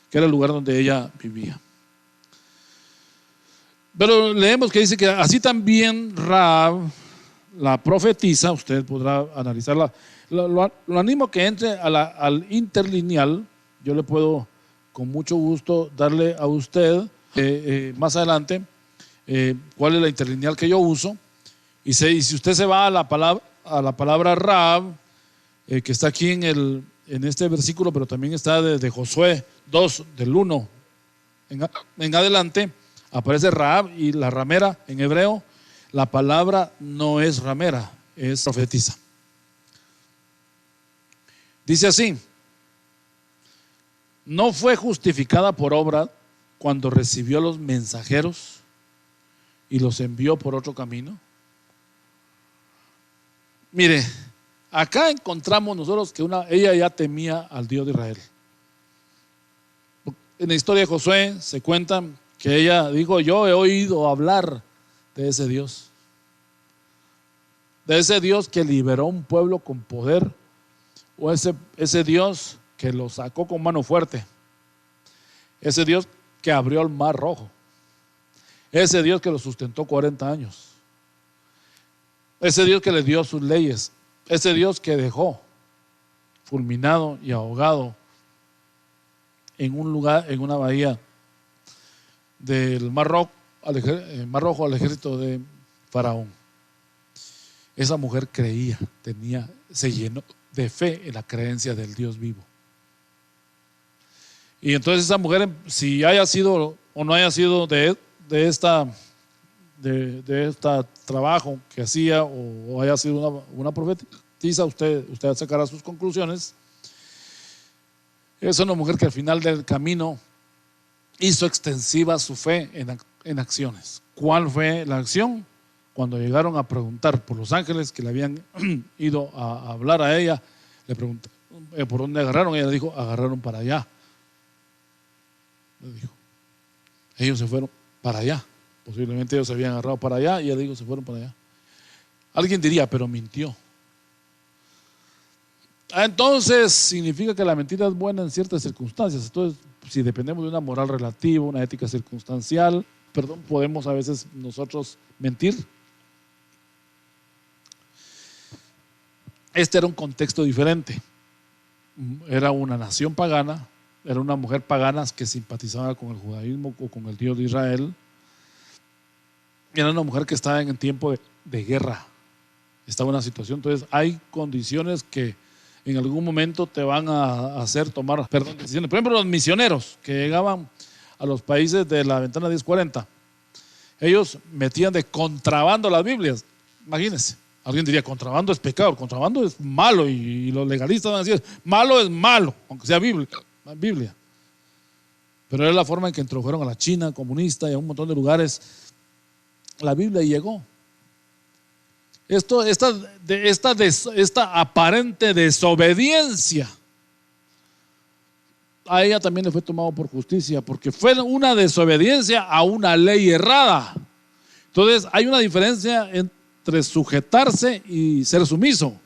que era el lugar donde ella vivía. Pero leemos que dice que así también Rahab, la profetisa, usted podrá analizarla. Lo animo que entre al interlineal. Yo le puedo con mucho gusto darle a usted más adelante cuál es la interlineal que yo uso. Y si usted se va a la palabra Rahab, que está aquí en este versículo, pero también está desde Josué 2, del 1 en adelante, aparece Rahab, y la ramera en hebreo, la palabra no es ramera, es profetisa. Dice así: no fue justificada por obra cuando recibió a los mensajeros y los envió por otro camino? Mire, acá encontramos nosotros que ella ya temía al Dios de Israel. En la historia de Josué se cuenta que ella dijo: yo he oído hablar de ese Dios que liberó un pueblo con poder, o ese Dios que lo sacó con mano fuerte, ese Dios que abrió el mar rojo, ese Dios que lo sustentó 40 años, ese Dios que le dio sus leyes, ese Dios que dejó fulminado y ahogado en un lugar, en una bahía del Mar Rojo al ejército de Faraón. Esa mujer creía, se llenó de fe en la creencia del Dios vivo. Y entonces esa mujer, si haya sido o no haya sido de este trabajo que hacía, o haya sido una profetisa, usted sacará sus conclusiones. Es una mujer que al final del camino hizo extensiva su fe en acciones. ¿Cuál fue la acción? Cuando llegaron a preguntar por los ángeles que le habían ido a hablar a ella, le preguntaron por dónde agarraron. Ella dijo: agarraron para allá. Le dijo: ellos se fueron para allá. Posiblemente ellos se habían agarrado para allá y ella dijo: se fueron para allá. Alguien diría: pero mintió. Entonces significa que la mentira es buena en ciertas circunstancias. Entonces, si dependemos de una moral relativa, una ética circunstancial, podemos a veces nosotros mentir. Este era un contexto diferente. Era una nación pagana, era una mujer pagana que simpatizaba con el judaísmo o con el Dios de Israel. Era una mujer que estaba en tiempo de guerra, estaba en una situación. Entonces hay condiciones que en algún momento te van a hacer tomar decisiones. Por ejemplo, los misioneros que llegaban a los países de la ventana 1040, ellos metían de contrabando las Biblias. Imagínense, alguien diría: contrabando es pecado, contrabando es malo, y los legalistas van a decir: malo es malo, aunque sea Biblia. Pero era la forma en que introdujeron a la China comunista y a un montón de lugares la Biblia, y llegó. Esta aparente desobediencia a ella también le fue tomado por justicia, porque fue una desobediencia a una ley errada. Entonces hay una diferencia entre sujetarse y ser sumiso.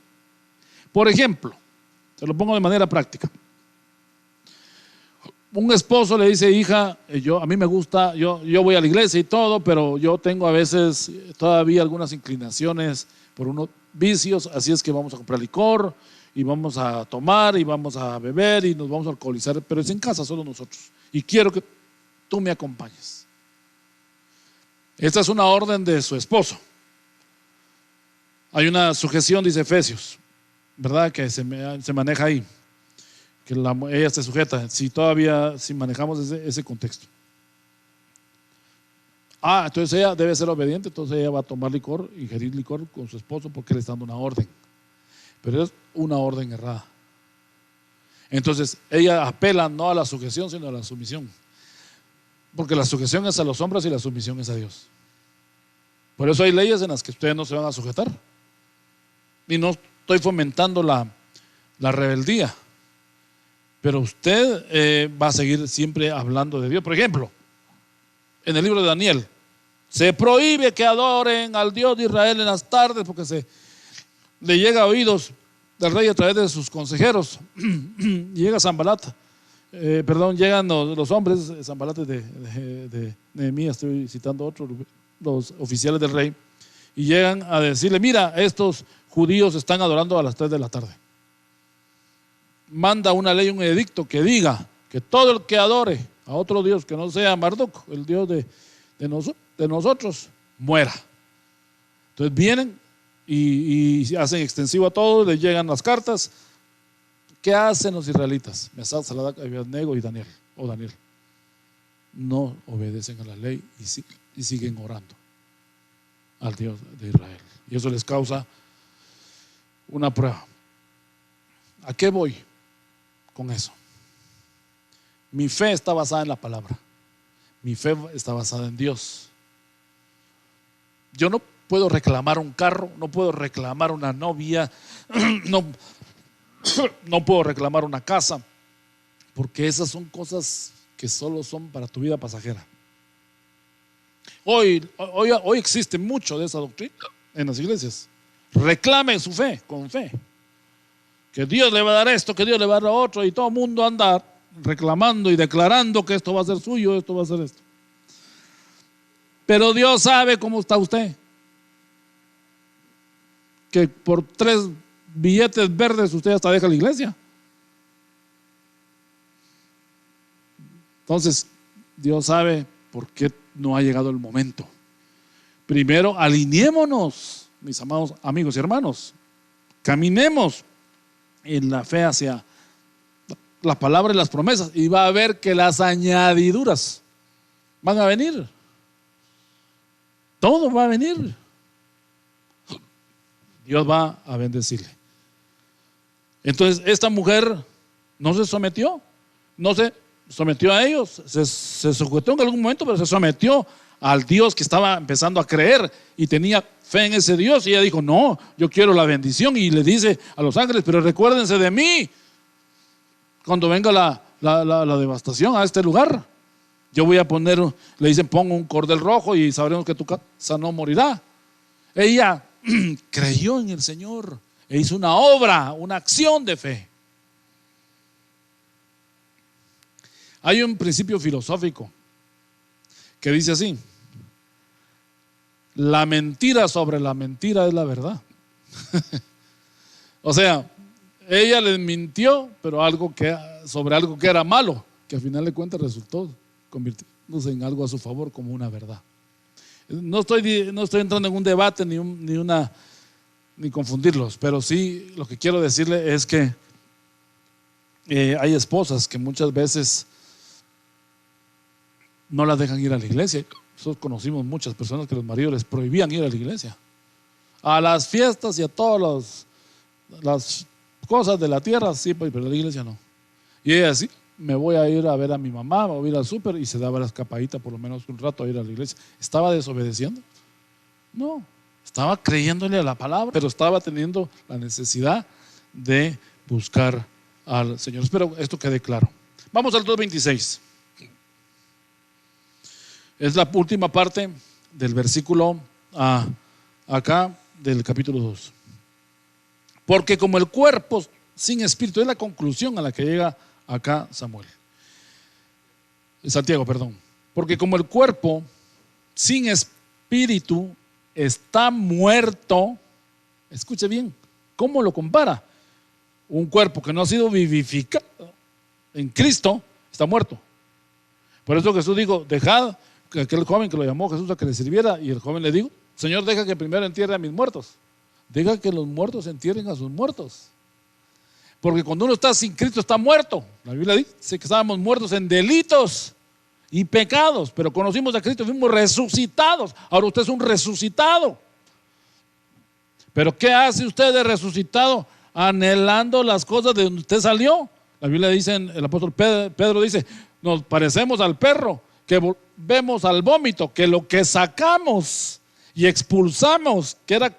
Por ejemplo, se lo pongo de manera práctica. Un esposo le dice: hija, a mí me gusta, yo voy a la iglesia y todo, pero yo tengo a veces todavía algunas inclinaciones por unos vicios, así es que vamos a comprar licor y vamos a tomar y vamos a beber y nos vamos a alcoholizar, pero es en casa solo nosotros, y quiero que tú me acompañes. Esta es una orden de su esposo. Hay una sujeción, dice Efesios, ¿verdad?, que se maneja ahí, que ella se sujeta, si manejamos ese contexto. Entonces ella debe ser obediente, entonces ella va a tomar licor, ingerir licor con su esposo, porque le está dando una orden, pero es una orden errada. Entonces ella apela no a la sujeción, sino a la sumisión, porque la sujeción es a los hombres y la sumisión es a Dios. Por eso hay leyes en las que ustedes no se van a sujetar, y no estoy fomentando la rebeldía, pero usted va a seguir siempre hablando de Dios. Por ejemplo, en el libro de Daniel, se prohíbe que adoren al Dios de Israel en las tardes, porque le llega a oídos del rey a través de sus consejeros. Llega Sanbalat, llegan los hombres, Sanbalat de Nehemías, estoy citando otro, los oficiales del rey, y llegan a decirle: mira, estos judíos están adorando a las 3 de la tarde. Manda una ley, un edicto que diga que todo el que adore a otro Dios que no sea Marduk, el Dios de nosotros, muera. Entonces vienen y hacen extensivo a todos, les llegan las cartas. ¿Qué hacen los israelitas? Mesach, Sadrach, Abednego y Daniel, no obedecen a la ley y siguen orando al Dios de Israel, y eso les causa una prueba. ¿A qué voy con eso? Mi fe está basada en la palabra. Mi fe está basada en Dios. Yo no puedo reclamar un carro, no puedo reclamar una novia, no puedo reclamar una casa, porque esas son cosas que solo son para tu vida pasajera. Hoy existe mucho de esa doctrina en las iglesias. Reclame su fe, con fe, que Dios le va a dar esto, que Dios le va a dar lo otro, y todo el mundo anda reclamando y declarando que esto va a ser suyo, esto va a ser esto. Pero Dios sabe cómo está usted, que por 3 billetes verdes usted hasta deja la iglesia. Entonces Dios sabe por qué no ha llegado el momento. Primero, alineémonos, mis amados amigos y hermanos, caminemos en la fe hacia la palabra y las promesas, y va a ver que las añadiduras van a venir. Todo va a venir. Dios va a bendecirle. Entonces esta mujer no se sometió, no se sometió a ellos, se sujetó en algún momento, pero se sometió al Dios que estaba empezando a creer y tenía fe en ese Dios, y ella dijo: no, yo quiero la bendición, y le dice a los ángeles: pero recuérdense de mí cuando venga la devastación a este lugar. Yo voy a poner, le dicen, pongo un cordel rojo y sabremos que tu casa no morirá. Ella creyó en el Señor e hizo una obra, una acción de fe. Hay un principio filosófico que dice así: la mentira sobre la mentira es la verdad. O sea, ella les mintió, pero sobre algo que era malo, que al final de cuentas resultó convirtiéndose en algo a su favor, como una verdad. No estoy entrando en un debate ni confundirlos, pero sí lo que quiero decirle es que hay esposas que muchas veces no las dejan ir a la iglesia. Nosotros conocimos muchas personas que los maridos les prohibían ir a la iglesia, a las fiestas y a todas las cosas de la tierra, sí, pero a la iglesia no. Y ella sí: me voy a ir a ver a mi mamá, me voy a ir al súper, y se daba la escapadita por lo menos un rato a ir a la iglesia. ¿Estaba desobedeciendo? No, estaba creyéndole a la palabra, pero estaba teniendo la necesidad de buscar al Señor. Espero esto quede claro. Vamos al 2:26. Es la última parte del versículo acá del capítulo 2. Porque como el cuerpo sin espíritu, es la conclusión a la que llega acá Santiago, perdón. Porque como el cuerpo sin espíritu está muerto, escuche bien, ¿cómo lo compara? Un cuerpo que no ha sido vivificado en Cristo está muerto. Por eso Jesús dijo: dejad que aquel joven que lo llamó Jesús a que le sirviera, y el joven le dijo: Señor, deja que primero entierre a mis muertos. Deja que los muertos entierren a sus muertos. Porque cuando uno está sin Cristo está muerto. La Biblia dice que estábamos muertos en delitos y pecados, pero conocimos a Cristo, fuimos resucitados. Ahora usted es un resucitado. Pero ¿qué hace usted de resucitado? Anhelando las cosas de donde usted salió. La Biblia dice, el apóstol Pedro dice: nos parecemos al perro, que volvemos al vómito, que lo que sacamos y expulsamos, que era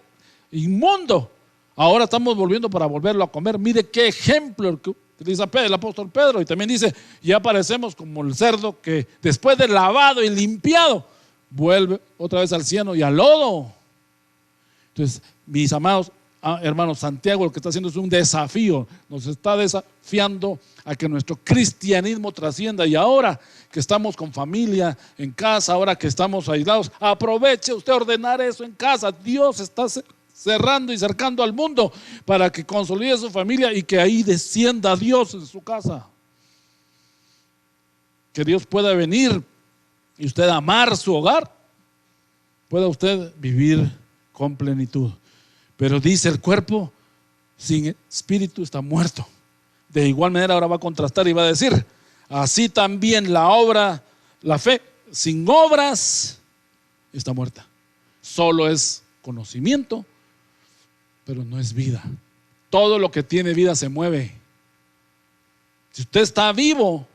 inmundo, ahora estamos volviendo para volverlo a comer. Mire qué ejemplo que utiliza el apóstol Pedro. Y también dice: ya parecemos como el cerdo que después de lavado y limpiado vuelve otra vez al cieno y al lodo. Entonces, mis amados hermanos, Santiago lo que está haciendo es un desafío, nos está desafiando a que nuestro cristianismo trascienda. Y ahora que estamos con familia en casa, ahora que estamos aislados, aproveche usted a ordenar eso en casa. Dios está cerrando y cercando al mundo para que consolide su familia y que ahí descienda Dios en su casa. Que Dios pueda venir y usted amar su hogar, pueda usted vivir con plenitud. Pero dice: el cuerpo sin espíritu está muerto. De igual manera ahora va a contrastar y va a decir: así también la fe sin obras está muerta. Solo es conocimiento, pero no es vida. Todo lo que tiene vida se mueve. Si usted está vivo,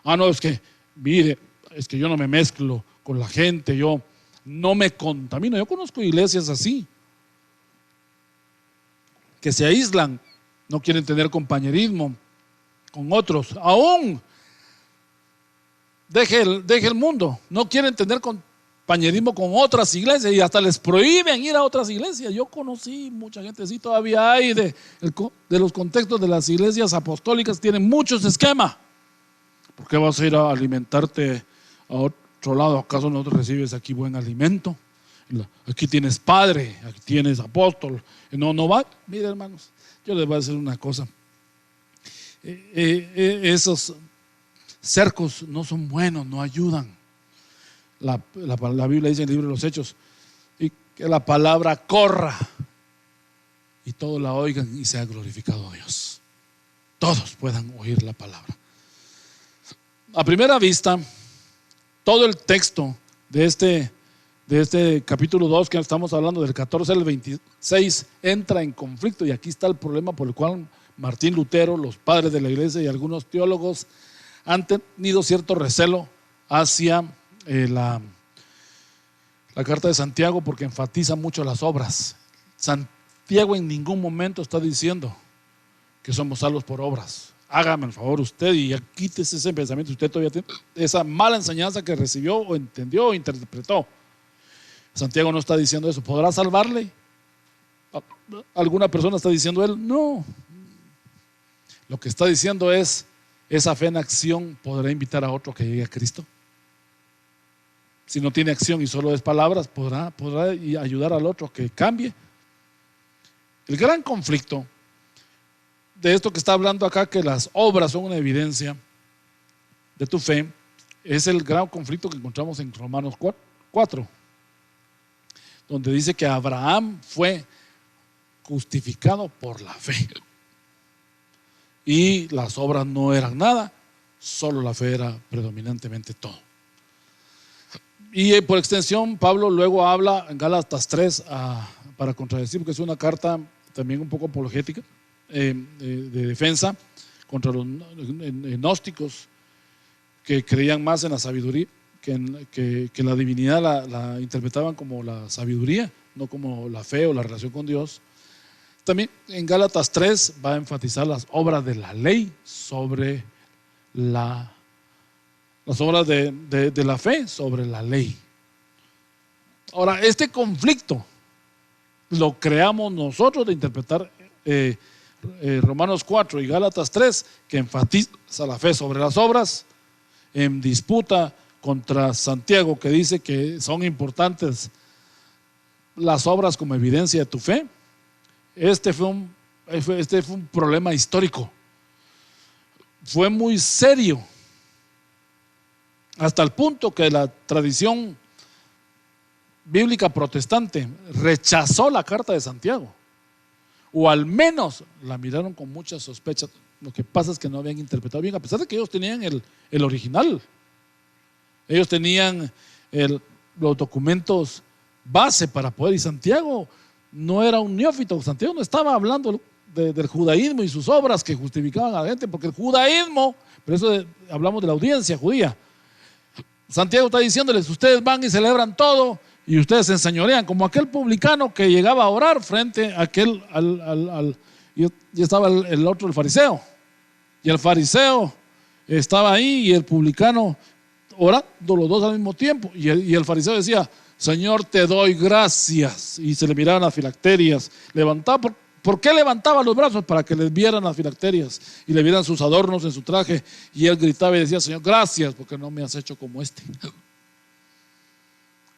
no, es que, mire, es que yo no me mezclo con la gente, yo no me contamino. Yo conozco iglesias así, que se aíslan, no quieren tener compañerismo con otros, aún deje el mundo, no quieren tener compañerismo con otras iglesias y hasta les prohíben ir a otras iglesias. Yo conocí mucha gente así, todavía hay de los contextos de las iglesias apostólicas, tienen muchos esquemas. ¿Por qué vas a ir a alimentarte a otro lado? ¿Acaso no recibes aquí buen alimento? Aquí tienes padre, aquí tienes apóstol. No va. Mire, hermanos, yo les voy a decir una cosa. Esos cercos no son buenos, no ayudan. La Biblia dice en el libro de los Hechos, y que la palabra corra y todos la oigan y sea glorificado Dios. Todos puedan oír la palabra. A primera vista, todo el texto de este capítulo 2 que estamos hablando, del 14 al 26, entra en conflicto, y aquí está el problema por el cual Martín Lutero, los padres de la iglesia y algunos teólogos han tenido cierto recelo hacia la carta de Santiago, porque enfatiza mucho las obras. Santiago en ningún momento está diciendo que somos salvos por obras. Hágame el favor usted y quítese ese pensamiento. Usted todavía tiene esa mala enseñanza que recibió o entendió o interpretó. Santiago no está diciendo eso. ¿Podrá salvarle? ¿Alguna persona está diciendo él? No. Lo que está diciendo es: esa fe en acción podrá invitar a otro que llegue a Cristo. Si no tiene acción y solo es palabras, podrá ayudar al otro que cambie. El gran conflicto de esto que está hablando acá, que las obras son una evidencia de tu fe, es el gran conflicto que encontramos en Romanos 4, donde dice que Abraham fue justificado por la fe y las obras no eran nada, solo la fe era predominantemente todo. Y por extensión, Pablo luego habla en Gálatas 3 para contradecir, porque es una carta también un poco apologética, de defensa contra los gnósticos que creían más en la sabiduría, que la divinidad la interpretaban como la sabiduría, no como la fe o la relación con Dios. También en Gálatas 3 va a enfatizar las obras de la ley sobre las obras de la fe sobre la ley. Ahora, este conflicto lo creamos nosotros de interpretar Romanos 4 y Gálatas 3, que enfatiza la fe sobre las obras, en disputa contra Santiago, que dice que son importantes las obras como evidencia de tu fe. Este fue un problema histórico, fue muy serio, hasta el punto que la tradición bíblica protestante rechazó la carta de Santiago, o al menos la miraron con mucha sospecha. Lo que pasa es que no habían interpretado bien, a pesar de que ellos tenían el original, ellos tenían los documentos base para poder, y Santiago no era un neófito. Santiago no estaba hablando del judaísmo y sus obras que justificaban a la gente, porque el judaísmo, por eso hablamos de la audiencia judía. Santiago está diciéndoles: ustedes van y celebran todo y ustedes se enseñorean, como aquel publicano que llegaba a orar frente a aquel y estaba el otro, el fariseo, y el fariseo estaba ahí y el publicano orando los dos al mismo tiempo, y el fariseo decía: Señor, te doy gracias, y se le miraban las filacterias, levantaba. ¿Por qué levantaba los brazos? Para que les vieran las filacterias y le vieran sus adornos en su traje, y él gritaba y decía: Señor, gracias porque no me has hecho como este.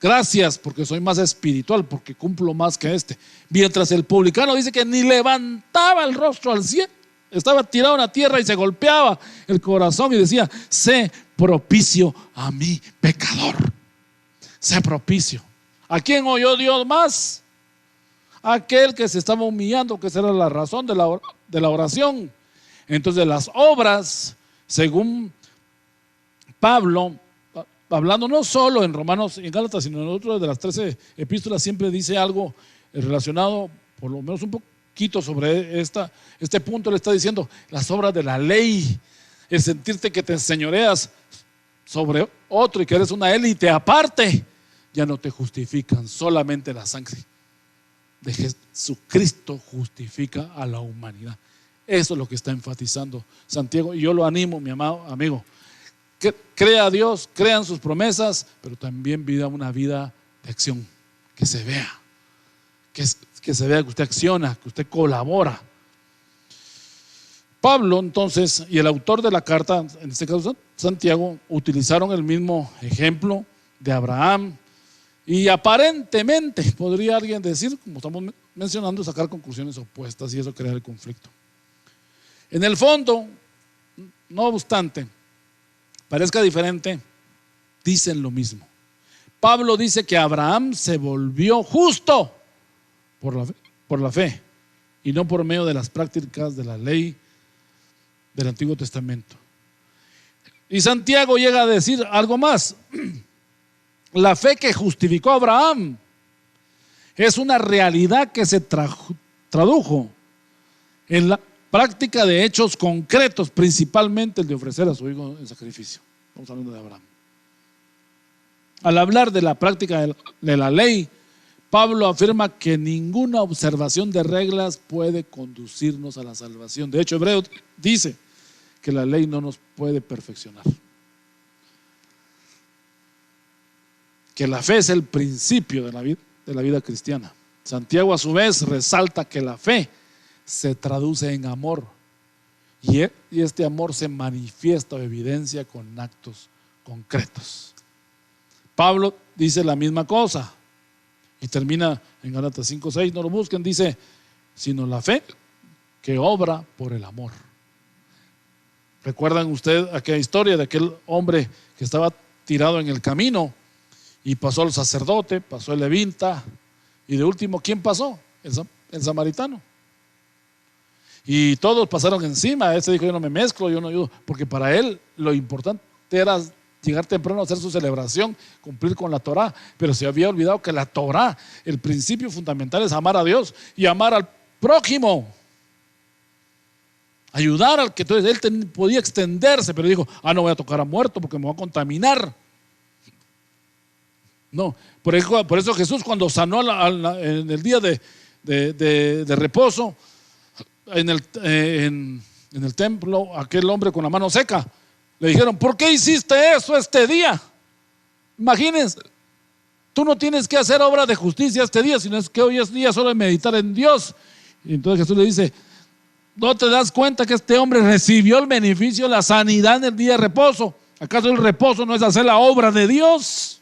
Gracias porque soy más espiritual, porque cumplo más que este. Mientras el publicano dice que ni levantaba el rostro al cielo, estaba tirado en la tierra y se golpeaba el corazón y decía: sé propicio a mi pecador. Sé propicio. ¿A quién oyó Dios más? Aquel que se estaba humillando, que esa era la razón de la oración. Entonces las obras, según Pablo, hablando no solo en Romanos y en Gálatas, sino en otras de las 13 epístolas, siempre dice algo relacionado, por lo menos un poquito, sobre este punto. Le está diciendo: las obras de la ley, el sentirte que te enseñoreas sobre otro y que eres una élite aparte, ya no te justifican. Solamente la sangre de Jesucristo justifica a la humanidad. Eso es lo que está enfatizando Santiago, y yo lo animo, mi amado amigo, que crea a Dios, crean sus promesas, pero también viva una vida de acción, que se vea, que se vea que usted acciona, que usted colabora. Pablo, entonces, y el autor de la carta, en este caso Santiago, utilizaron el mismo ejemplo de Abraham, y aparentemente podría alguien decir, como estamos mencionando, sacar conclusiones opuestas, y eso crea el conflicto. En el fondo, no obstante, parezca diferente, dicen lo mismo. Pablo dice que Abraham se volvió justo por la fe y no por medio de las prácticas de la ley del Antiguo Testamento. Y Santiago llega a decir algo más. La fe que justificó a Abraham es una realidad que se tradujo en la práctica de hechos concretos, principalmente el de ofrecer a su hijo en sacrificio. Estamos hablando de Abraham. Al hablar de la práctica de la ley, Pablo afirma que ninguna observación de reglas puede conducirnos a la salvación. De hecho, Hebreo dice que la ley no nos puede perfeccionar. Que la fe es el principio de la vida cristiana. Santiago, a su vez, resalta que la fe se traduce en amor, y este amor se manifiesta o evidencia con actos concretos. Pablo dice la misma cosa y termina en Gálatas 5:6, no lo busquen, dice, sino la fe que obra por el amor. ¿Recuerdan ustedes aquella historia de aquel hombre que estaba tirado en el camino y pasó el sacerdote, pasó el levita y de último, ¿quién pasó? El samaritano. Y todos pasaron encima. Este dijo, yo no me mezclo, yo no ayudo, porque para él lo importante era llegar temprano a hacer su celebración, cumplir con la Torá, pero se había olvidado que la Torá, el principio fundamental es amar a Dios y amar al prójimo, ayudar al que. Entonces él podía extenderse, pero dijo, no voy a tocar a muerto porque me voy a contaminar. No, por eso Jesús, cuando sanó en el día de reposo en el templo, aquel hombre con la mano seca, le dijeron, ¿por qué hiciste eso este día? Imagínense, tú no tienes que hacer obra de justicia este día, sino es que hoy es día solo de meditar en Dios. Y entonces Jesús le dice, ¿no te das cuenta que este hombre recibió el beneficio de la sanidad en el día de reposo? ¿Acaso el reposo no es hacer la obra de Dios?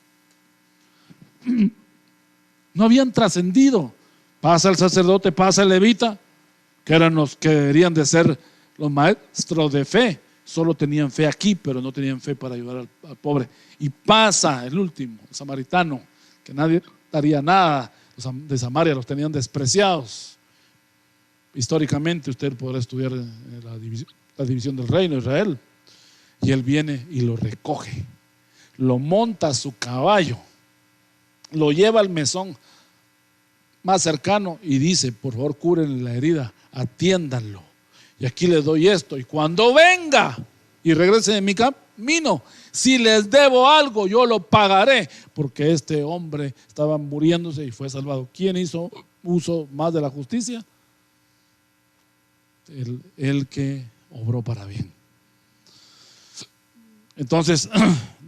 No habían trascendido. Pasa el sacerdote, pasa el levita, que eran los que deberían de ser los maestros de fe. Solo tenían fe aquí, pero no tenían fe para ayudar al pobre. Y pasa el último, el samaritano, que nadie daría nada. Los de Samaria los tenían despreciados. Históricamente usted podrá estudiar la división del reino de Israel. Y él viene y lo recoge, lo monta a su caballo, lo lleva al mesón más cercano y dice, por favor, cúrenle la herida, atiéndanlo. Y aquí les doy esto. Y cuando venga y regrese de mi camino, si les debo algo, yo lo pagaré. Porque este hombre estaba muriéndose y fue salvado. ¿Quién hizo uso más de la justicia? El que obró para bien. Entonces,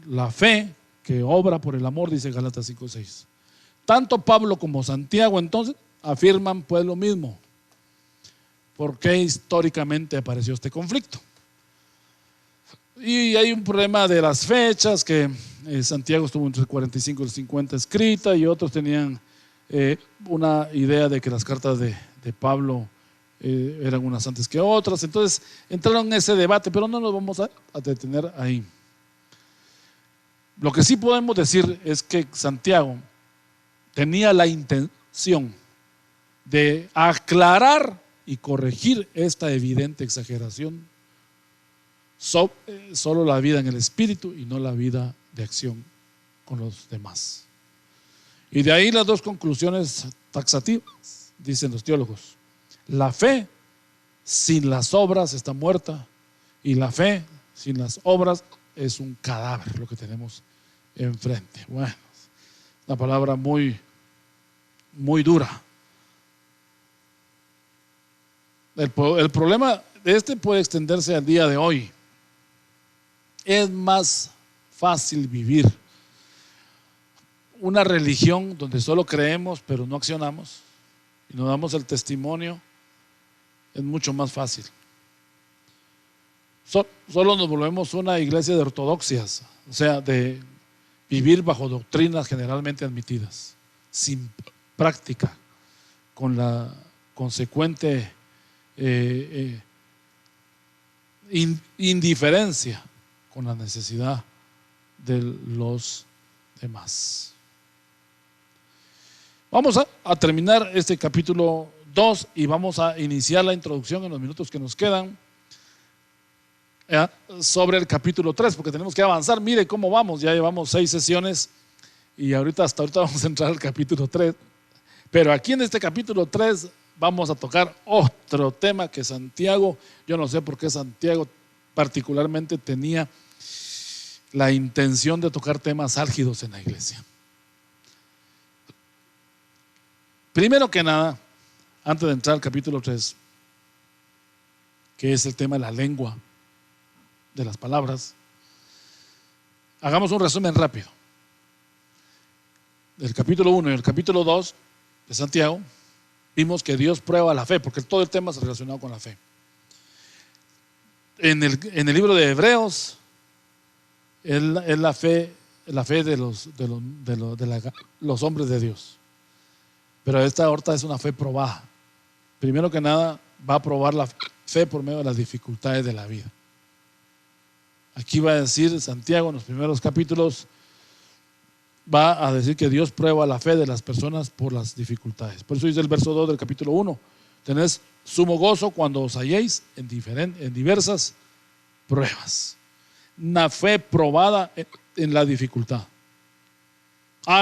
la fe que obra por el amor, dice Gálatas 5:6. Tanto Pablo como Santiago entonces afirman pues lo mismo. ¿Por qué históricamente apareció este conflicto? Y hay un problema de las fechas, que Santiago estuvo entre el 45 y el 50 escrita, y otros tenían una idea de que las cartas de Pablo eran unas antes que otras. Entonces entraron en ese debate, pero no nos vamos a detener ahí. Lo que sí podemos decir es que Santiago tenía la intención de aclarar y corregir esta evidente exageración solo la vida en el espíritu y no la vida de acción con los demás. Y de ahí las dos conclusiones taxativas, dicen los teólogos. La fe sin las obras está muerta, y la fe sin las obras es un cadáver lo que tenemos enfrente. Bueno, una palabra muy, muy dura. El problema de este puede extenderse al día de hoy. Es más fácil vivir una religión donde solo creemos pero no accionamos y no damos el testimonio. Es mucho más fácil. Solo nos volvemos una iglesia de ortodoxias, o sea, de vivir bajo doctrinas generalmente admitidas, sin práctica, con la consecuente indiferencia con la necesidad de los demás. Vamos a terminar este capítulo 2 y vamos a iniciar la introducción en los minutos que nos quedan sobre el capítulo 3, porque tenemos que avanzar. Mire cómo vamos, ya llevamos 6 sesiones y hasta ahorita vamos a entrar al capítulo 3. Pero aquí en este capítulo 3 vamos a tocar otro tema que Santiago, yo no sé por qué Santiago particularmente tenía la intención de tocar temas álgidos en la iglesia. Primero que nada, antes de entrar al capítulo 3, que es el tema de la lengua, de las palabras, hagamos un resumen rápido. Del capítulo 1 y el capítulo 2 de Santiago, vimos que Dios prueba la fe, porque todo el tema es relacionado con la fe. En el libro de Hebreos, es la fe de los hombres de Dios. Pero esta ahorita es una fe probada. Primero que nada, va a probar la fe por medio de las dificultades de la vida. Aquí va a decir Santiago en los primeros capítulos, va a decir que Dios prueba la fe de las personas por las dificultades. Por eso dice el verso 2 del capítulo 1: tenés sumo gozo cuando os halléis en diversas pruebas. Una fe probada en la dificultad.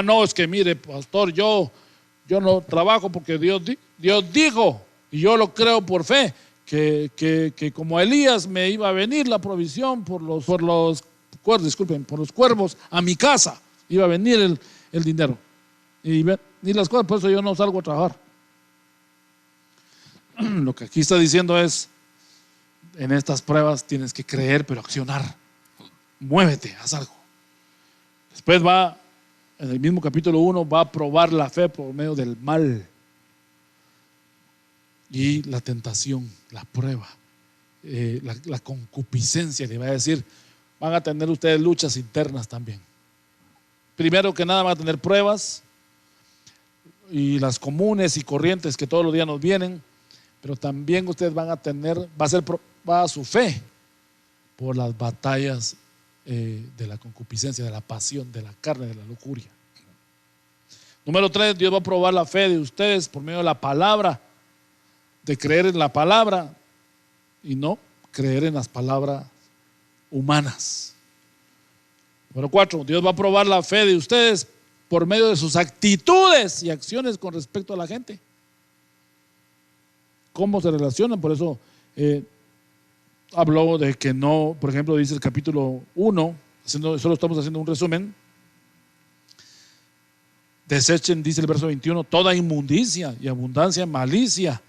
No, es que mire, pastor, yo no trabajo porque Dios dijo, y yo lo creo por fe, que como Elías me iba a venir la provisión por los cuervos a mi casa, iba a venir el dinero y las cosas, por eso yo no salgo a trabajar. Lo que aquí está diciendo es: en estas pruebas tienes que creer pero accionar, muévete, haz algo. Después en el mismo capítulo 1 va a probar la fe por medio del mal y la tentación, la prueba, la concupiscencia. Le va a decir: van a tener ustedes luchas internas también. Primero que nada van a tener pruebas y las comunes y corrientes que todos los días nos vienen, pero también ustedes van a tener, va a su fe por las batallas de la concupiscencia, de la pasión, de la carne, de la lujuria. Número 3, Dios va a probar la fe de ustedes por medio de la palabra, de creer en la palabra y no creer en las palabras humanas. Número 4, Dios va a probar la fe de ustedes por medio de sus actitudes y acciones con respecto a la gente. ¿Cómo se relacionan? Por eso habló de que no, por ejemplo, dice el capítulo 1, solo estamos haciendo un resumen. Desechen, dice el verso 21, toda inmundicia y abundancia en malicia.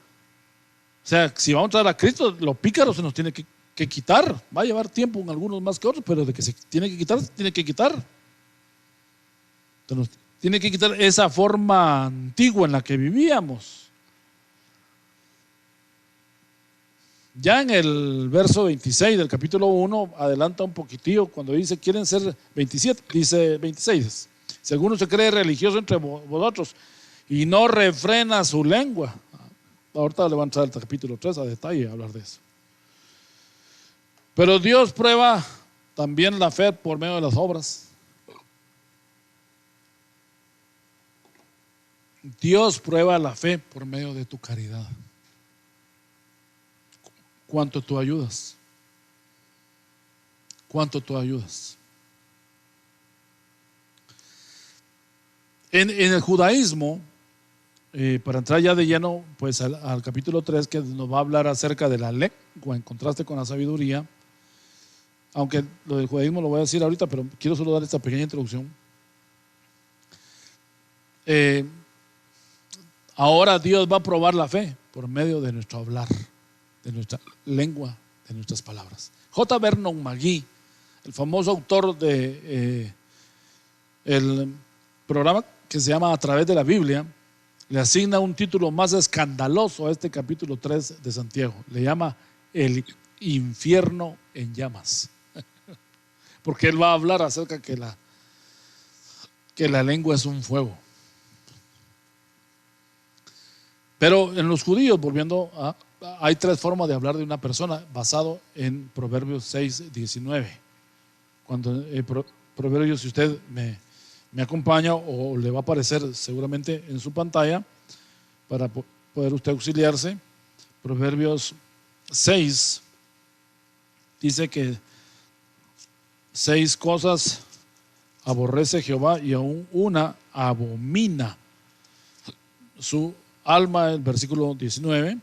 O sea, si vamos a traer a Cristo, lo pícaro se nos tiene que quitar. Va a llevar tiempo en algunos más que otros, pero de que se tiene que quitar, se tiene que quitar. Entonces, tiene que quitar esa forma antigua en la que vivíamos. Ya en el verso 26 del capítulo 1 adelanta un poquitillo cuando dice quieren ser 27, dice 26: si alguno se cree religioso entre vosotros y no refrena su lengua. Ahorita le van a entrar al capítulo 3 a detalle a hablar de eso. Pero Dios prueba también la fe por medio de las obras. Dios prueba la fe por medio de tu caridad. ¿Cuánto tú ayudas? ¿Cuánto tú ayudas? En el judaísmo, para entrar ya de lleno pues al capítulo 3, que nos va a hablar acerca de la lengua en contraste con la sabiduría, aunque lo del judaísmo lo voy a decir ahorita, pero quiero solo dar esta pequeña introducción. Ahora Dios va a probar la fe por medio de nuestro hablar, de nuestra lengua, de nuestras palabras. J. Vernon McGee, el famoso autor de el programa que se llama A través de la Biblia, le asigna un título más escandaloso a este capítulo 3 de Santiago. Le llama el infierno en llamas. Porque él va a hablar acerca que la lengua es un fuego. Pero en los judíos, hay tres formas de hablar de una persona basado en Proverbios 6:19. Cuando Proverbios, si usted me acompaña o le va a aparecer seguramente en su pantalla para poder usted auxiliarse, Proverbios 6 dice que 6 cosas aborrece Jehová y aún una abomina su alma. El versículo 19: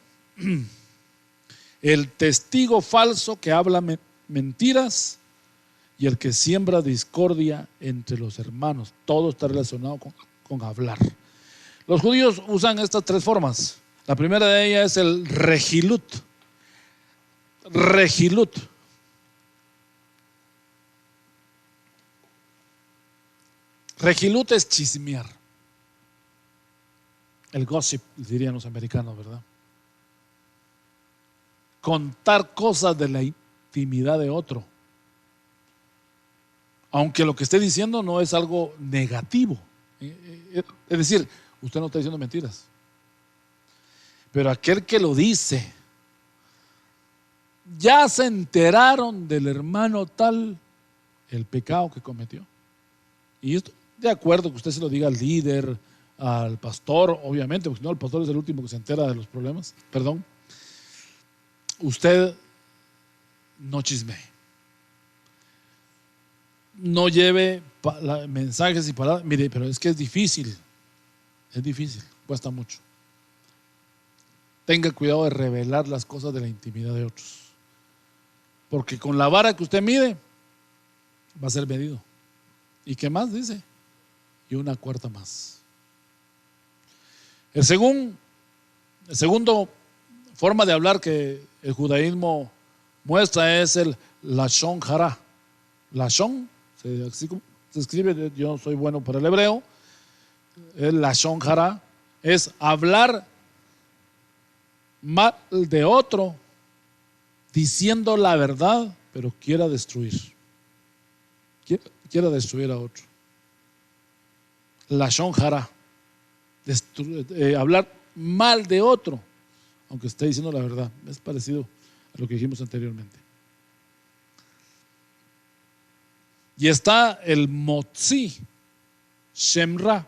el testigo falso que habla mentiras y el que siembra discordia entre los hermanos. Todo está relacionado con hablar. Los judíos usan estas tres formas. La primera de ellas es el regilut. Regilut. Regilut es chismear. El gossip, dirían los americanos, ¿verdad? Contar cosas de la intimidad de otro, aunque lo que esté diciendo no es algo negativo. Es decir, usted no está diciendo mentiras, pero aquel que lo dice, ya se enteraron del hermano tal el pecado que cometió. Y esto, de acuerdo que usted se lo diga al líder, al pastor, obviamente, porque si no, el pastor es el último que se entera de los problemas. Perdón. Usted no chismee. No lleve mensajes y palabras. Mire, pero es que es difícil, cuesta mucho. Tenga cuidado de revelar las cosas de la intimidad de otros, porque con la vara que usted mide va a ser medido. ¿Y qué más dice? Y una cuarta más. El segundo forma de hablar que el judaísmo muestra es el lashon hara. Lashon, así como se escribe, yo no soy bueno para el hebreo. El lashon hara es hablar mal de otro, diciendo la verdad, pero quiera destruir a otro. Lashon hara, hablar mal de otro, aunque esté diciendo la verdad. Es parecido a lo que dijimos anteriormente. Y está el motzi shemra.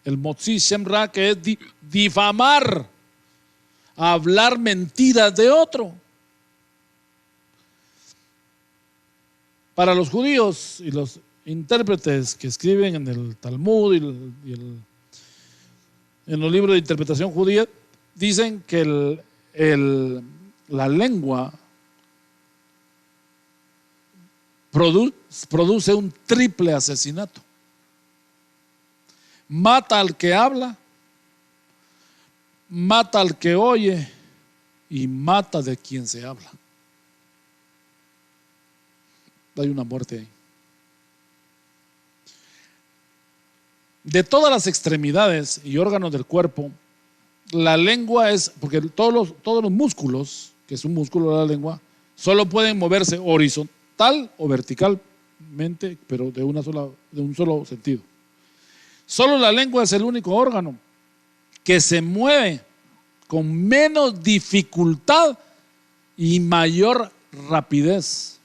El motzi shemra, que es difamar, hablar mentiras de otro. Para los judíos y los intérpretes que escriben en el Talmud en los libros de interpretación judía, dicen que la lengua produce un triple asesinato. Mata al que habla, mata al que oye y mata de quien se habla. Hay una muerte ahí. De todas las extremidades y órganos del cuerpo, la lengua es, porque todos los músculos, que es un músculo de la lengua, solo pueden moverse horizontal o verticalmente, pero de un solo sentido. Solo la lengua es el único órgano que se mueve con menos dificultad y mayor rapidez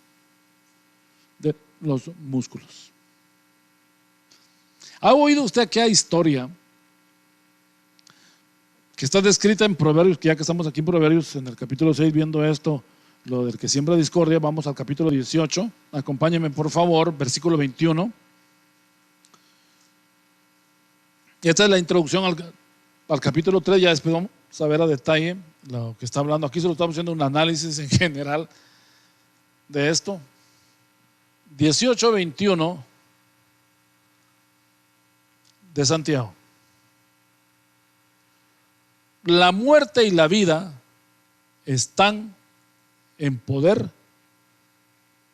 de los músculos. ¿Ha oído usted aquella historia que está descrita en Proverbios, que ya que estamos aquí en Proverbios, en el capítulo 6, viendo esto, lo del que siembra discordia? Vamos al capítulo 18, acompáñenme por favor, versículo 21. Esta es la introducción al capítulo 3, ya después vamos a ver a detalle lo que está hablando. Aquí solo estamos haciendo un análisis en general de esto. 18:21 de Santiago. La muerte y la vida están en poder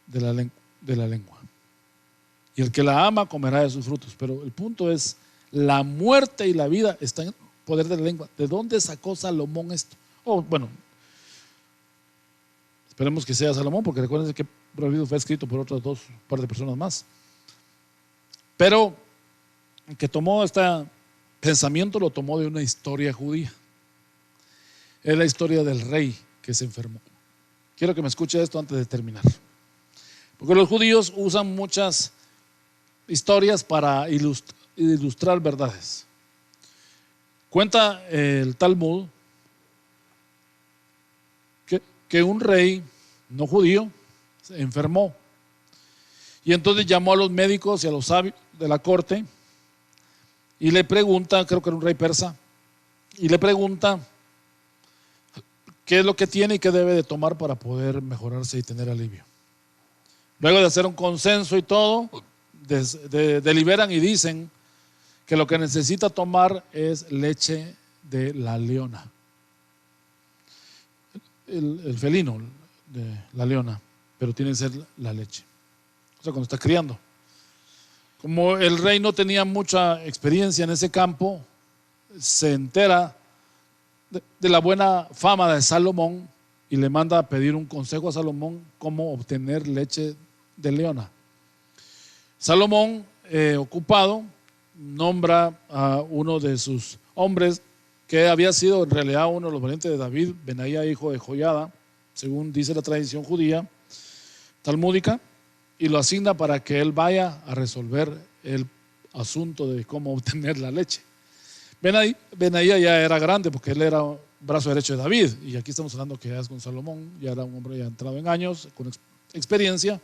de la lengua. Y el que la ama comerá de sus frutos. Pero el punto es, la muerte y la vida están en poder de la lengua. ¿De dónde sacó Salomón esto? Bueno, esperemos que sea Salomón, porque recuerden que Proverbios fue escrito por otras par de personas más. Pero el que tomó este pensamiento lo tomó de una historia judía. Es la historia del rey que se enfermó. Quiero que me escuche esto antes de terminar. Porque los judíos usan muchas historias para ilustrar verdades. Cuenta el Talmud que un rey no judío se enfermó. Y entonces llamó a los médicos y a los sabios de la corte y le pregunta, creo que era un rey persa, y le pregunta qué es lo que tiene y qué debe de tomar para poder mejorarse y tener alivio. Luego de hacer un consenso y todo, deliberan y dicen que lo que necesita tomar es leche de la leona, el felino de la leona, pero tiene que ser la leche, o sea, cuando está criando. Como el rey no tenía mucha experiencia en ese campo, se entera de la buena fama de Salomón y le manda a pedir un consejo a Salomón cómo obtener leche de leona. Salomón, ocupado, nombra a uno de sus hombres que había sido en realidad uno de los valientes de David, Benaía, hijo de Joiada, según dice la tradición judía talmúdica, y lo asigna para que él vaya a resolver el asunto de cómo obtener la leche. Benaía ya era grande porque él era brazo derecho de David, y aquí estamos hablando que ya es con Salomón, ya era un hombre ya entrado en años, con experiencia,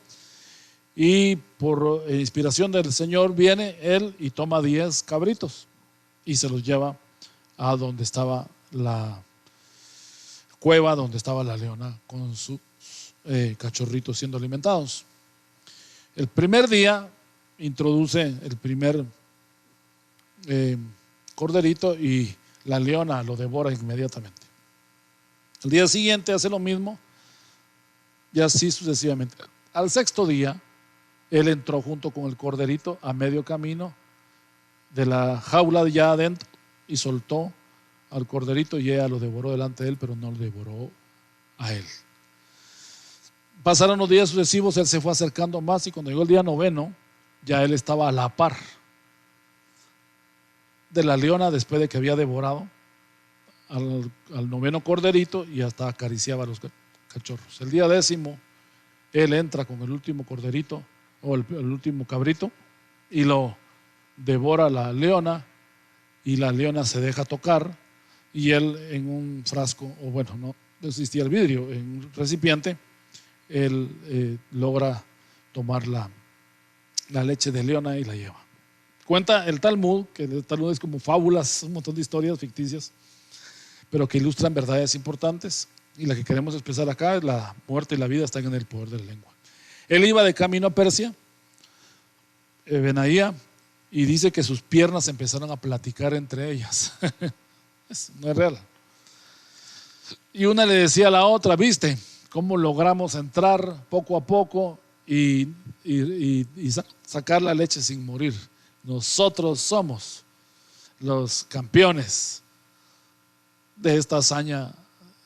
y por inspiración del Señor viene él y toma 10 cabritos y se los lleva a donde estaba la cueva, donde estaba la leona con sus cachorritos siendo alimentados. El primer día introduce el primer corderito y la leona lo devora inmediatamente. El día siguiente hace lo mismo y así sucesivamente. Al sexto día, él entró junto con el corderito a medio camino de la jaula de allá adentro y soltó al corderito y ella lo devoró delante de él, pero no lo devoró a él. Pasaron los días sucesivos, él se fue acercando más y cuando llegó el día noveno, ya él estaba a la par de la leona después de que había devorado al noveno corderito y hasta acariciaba a los cachorros. El día 10, él entra con el último corderito o el último cabrito y lo devora la leona, y la leona se deja tocar y él en un frasco, o bueno, no existía el vidrio, en un recipiente, él logra tomar la leche de leona y la lleva. Cuenta el Talmud, que el Talmud es como fábulas, un montón de historias ficticias, pero que ilustran verdades importantes, y la que queremos expresar acá es la muerte y la vida están en el poder de la lengua. Él iba de camino a Persia, Benaía, y dice que sus piernas empezaron a platicar entre ellas. No es real. Y una le decía a la otra, ¿viste cómo logramos entrar poco a poco y sacar la leche sin morir? Nosotros somos los campeones de esta hazaña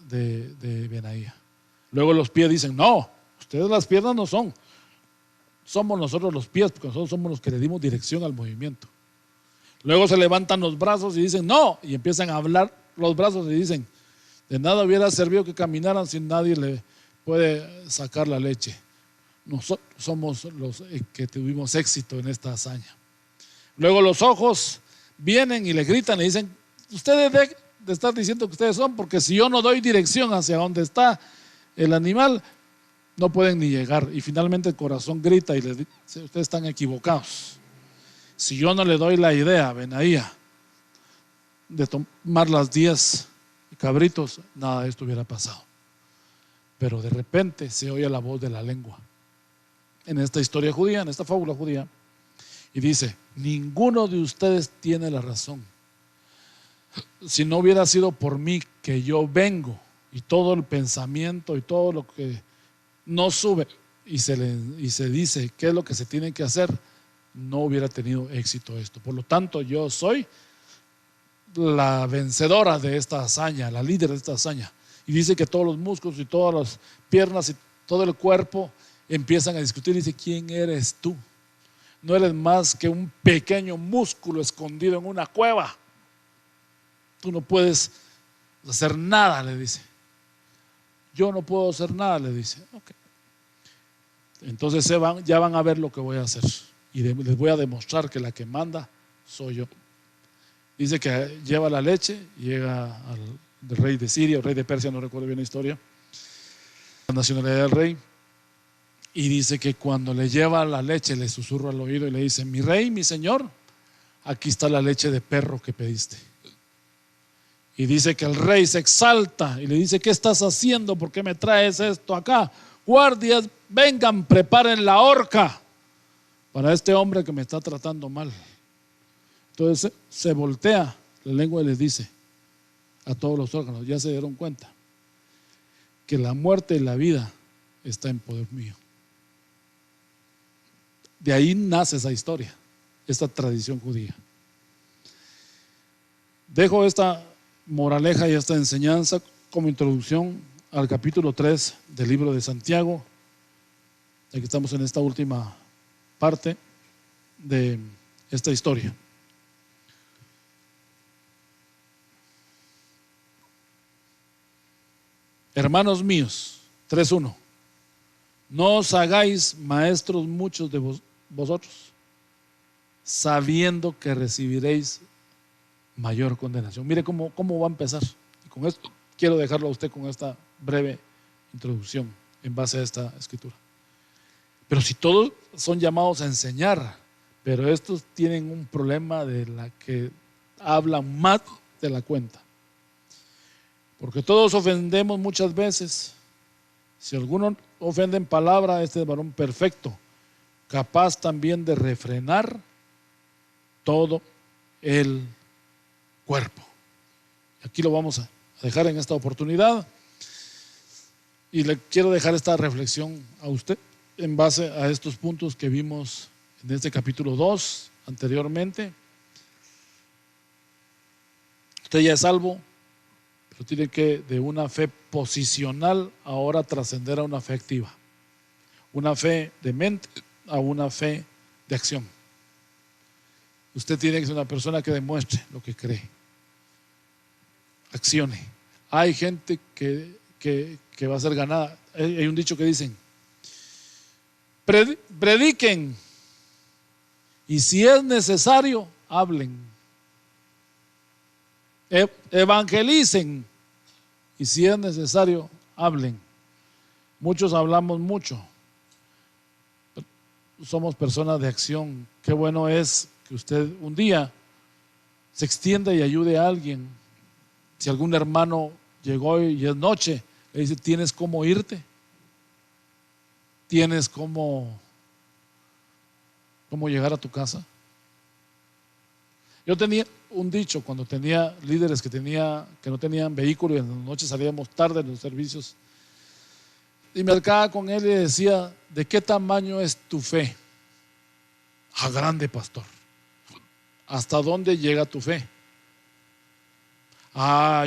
de Benaía. Luego los pies dicen, no, ustedes las piernas no son, somos nosotros los pies, porque nosotros somos los que le dimos dirección al movimiento. Luego se levantan los brazos y dicen, no, y empiezan a hablar los brazos y dicen, de nada hubiera servido que caminaran si nadie le puede sacar la leche. Nosotros somos los que tuvimos éxito en esta hazaña. Luego los ojos vienen y le gritan y dicen, ustedes dejen de estar diciendo que ustedes son, porque si yo no doy dirección hacia donde está el animal, no pueden ni llegar. Y finalmente el corazón grita y les dice, ustedes están equivocados. Si yo no le doy la idea a Benaía de tomar las 10 cabritos, nada de esto hubiera pasado. Pero de repente se oye la voz de la lengua en esta historia judía, en esta fábula judía, y dice: ninguno de ustedes tiene la razón. Si no hubiera sido por mí que yo vengo, y todo el pensamiento y todo lo que no sube y se dice qué es lo que se tiene que hacer, no hubiera tenido éxito esto. Por lo tanto, yo soy la vencedora de esta hazaña, la líder de esta hazaña. Y dice que todos los músculos y todas las piernas y todo el cuerpo empiezan a discutir. Dice: ¿quién eres tú? No eres más que un pequeño músculo escondido en una cueva. Tú no puedes hacer nada, le dice. Yo no puedo hacer nada, le dice. Okay. Entonces ya van a ver lo que voy a hacer. Y les voy a demostrar que la que manda soy yo. Dice que lleva la leche, llega al rey de Siria, o rey de Persia, no recuerdo bien la historia, la nacionalidad del rey. Y dice que cuando le lleva la leche, le susurra al oído y le dice: mi rey, mi señor, aquí está la leche de perro que pediste. Y dice que el rey se exalta y le dice: ¿qué estás haciendo? ¿Por qué me traes esto acá? Guardias, vengan, preparen la horca para este hombre que me está tratando mal. Entonces se voltea la lengua y les dice a todos los órganos: ya se dieron cuenta que la muerte y la vida está en poder mío. De ahí nace esa historia, esta tradición judía. Dejo esta moraleja y esta enseñanza como introducción al capítulo 3 del libro de Santiago. Aquí estamos en esta última parte de esta historia. Hermanos míos, 3:1: no os hagáis maestros muchos de vosotros, sabiendo que recibiréis mayor condenación. Mire cómo va a empezar. Y con esto quiero dejarlo a usted con esta breve introducción en base a esta escritura. Pero si todos son llamados a enseñar, pero estos tienen un problema de la que hablan más de la cuenta. Porque todos ofendemos muchas veces. Si alguno ofende en palabra, este es varón perfecto, capaz también de refrenar todo el cuerpo. Aquí lo vamos a dejar en esta oportunidad y le quiero dejar esta reflexión a usted en base a estos puntos que vimos en este capítulo 2 anteriormente. Usted ya es salvo, pero tiene que de una fe posicional ahora trascender a una fe activa, una fe de mente a una fe de acción. Usted tiene que ser una persona que demuestre lo que cree, accione. Hay gente que va a ser ganada. Hay un dicho que dicen: prediquen y si es necesario hablen, evangelicen y si es necesario hablen. Muchos hablamos mucho, somos personas de acción. Qué bueno es que usted un día se extienda y ayude a alguien. Si algún hermano llegó y es noche, le dice: ¿tienes cómo irte? ¿Tienes cómo llegar a tu casa? Yo tenía un dicho cuando tenía líderes que no tenían vehículo y en la noche salíamos tarde en los servicios, y me acercaba con él y le decía: ¿de qué tamaño es tu fe? Grande, pastor. ¿Hasta dónde llega tu fe?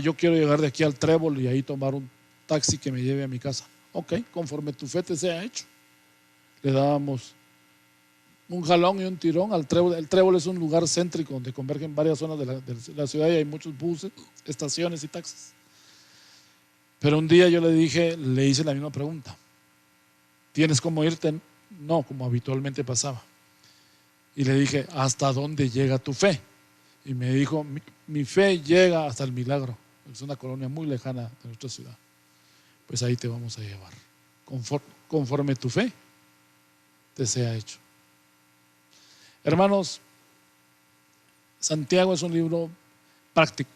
Yo quiero llegar de aquí al Trébol y ahí tomar un taxi que me lleve a mi casa. Ok, conforme tu fe te sea hecho. Le dábamos un jalón y un tirón al Trébol. El Trébol es un lugar céntrico donde convergen varias zonas de la ciudad y hay muchos buses, estaciones y taxis. Pero un día yo le hice la misma pregunta: ¿tienes cómo irte? No, como habitualmente pasaba. Y le dije: ¿hasta dónde llega tu fe? Y me dijo: mi fe llega hasta el Milagro. Es una colonia muy lejana de nuestra ciudad. Pues ahí te vamos a llevar, conforme tu fe te sea hecho. Hermanos, Santiago es un libro práctico,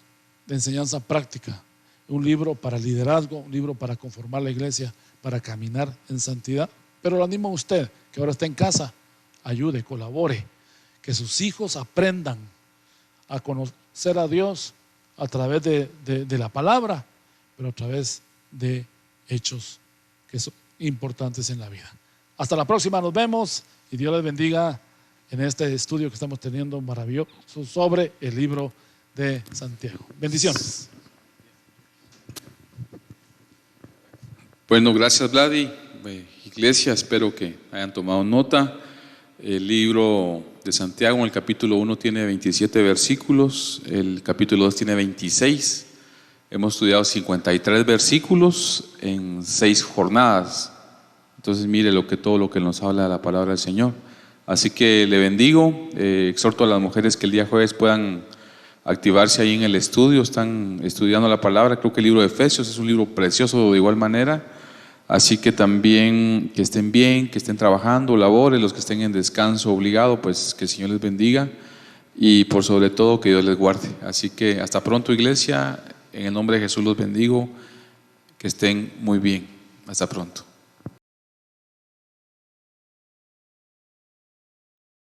de enseñanza práctica, un libro para liderazgo, un libro para conformar la iglesia, para caminar en santidad. Pero lo animo a usted, que ahora está en casa, ayude, colabore, que sus hijos aprendan a conocer a Dios a través de la palabra, pero a través de hechos que son importantes en la vida. Hasta la próxima, nos vemos y Dios les bendiga en este estudio que estamos teniendo maravilloso sobre el libro de Santiago. Bendiciones. Bueno, gracias Vladi. Iglesia, espero que hayan tomado nota. El libro de Santiago en el capítulo 1 tiene 27 versículos, el capítulo 2 tiene 26. Hemos estudiado 53 versículos en 6 jornadas. Entonces mire todo lo que nos habla la palabra del Señor. Así que le bendigo, exhorto a las mujeres que el día jueves puedan activarse ahí en el estudio, están estudiando la palabra. Creo que el libro de Efesios es un libro precioso de igual manera. Así que también que estén bien, que estén trabajando, labores, los que estén en descanso obligado, pues que el Señor les bendiga y por sobre todo que Dios les guarde. Así que hasta pronto, iglesia, en el nombre de Jesús los bendigo, que estén muy bien. Hasta pronto.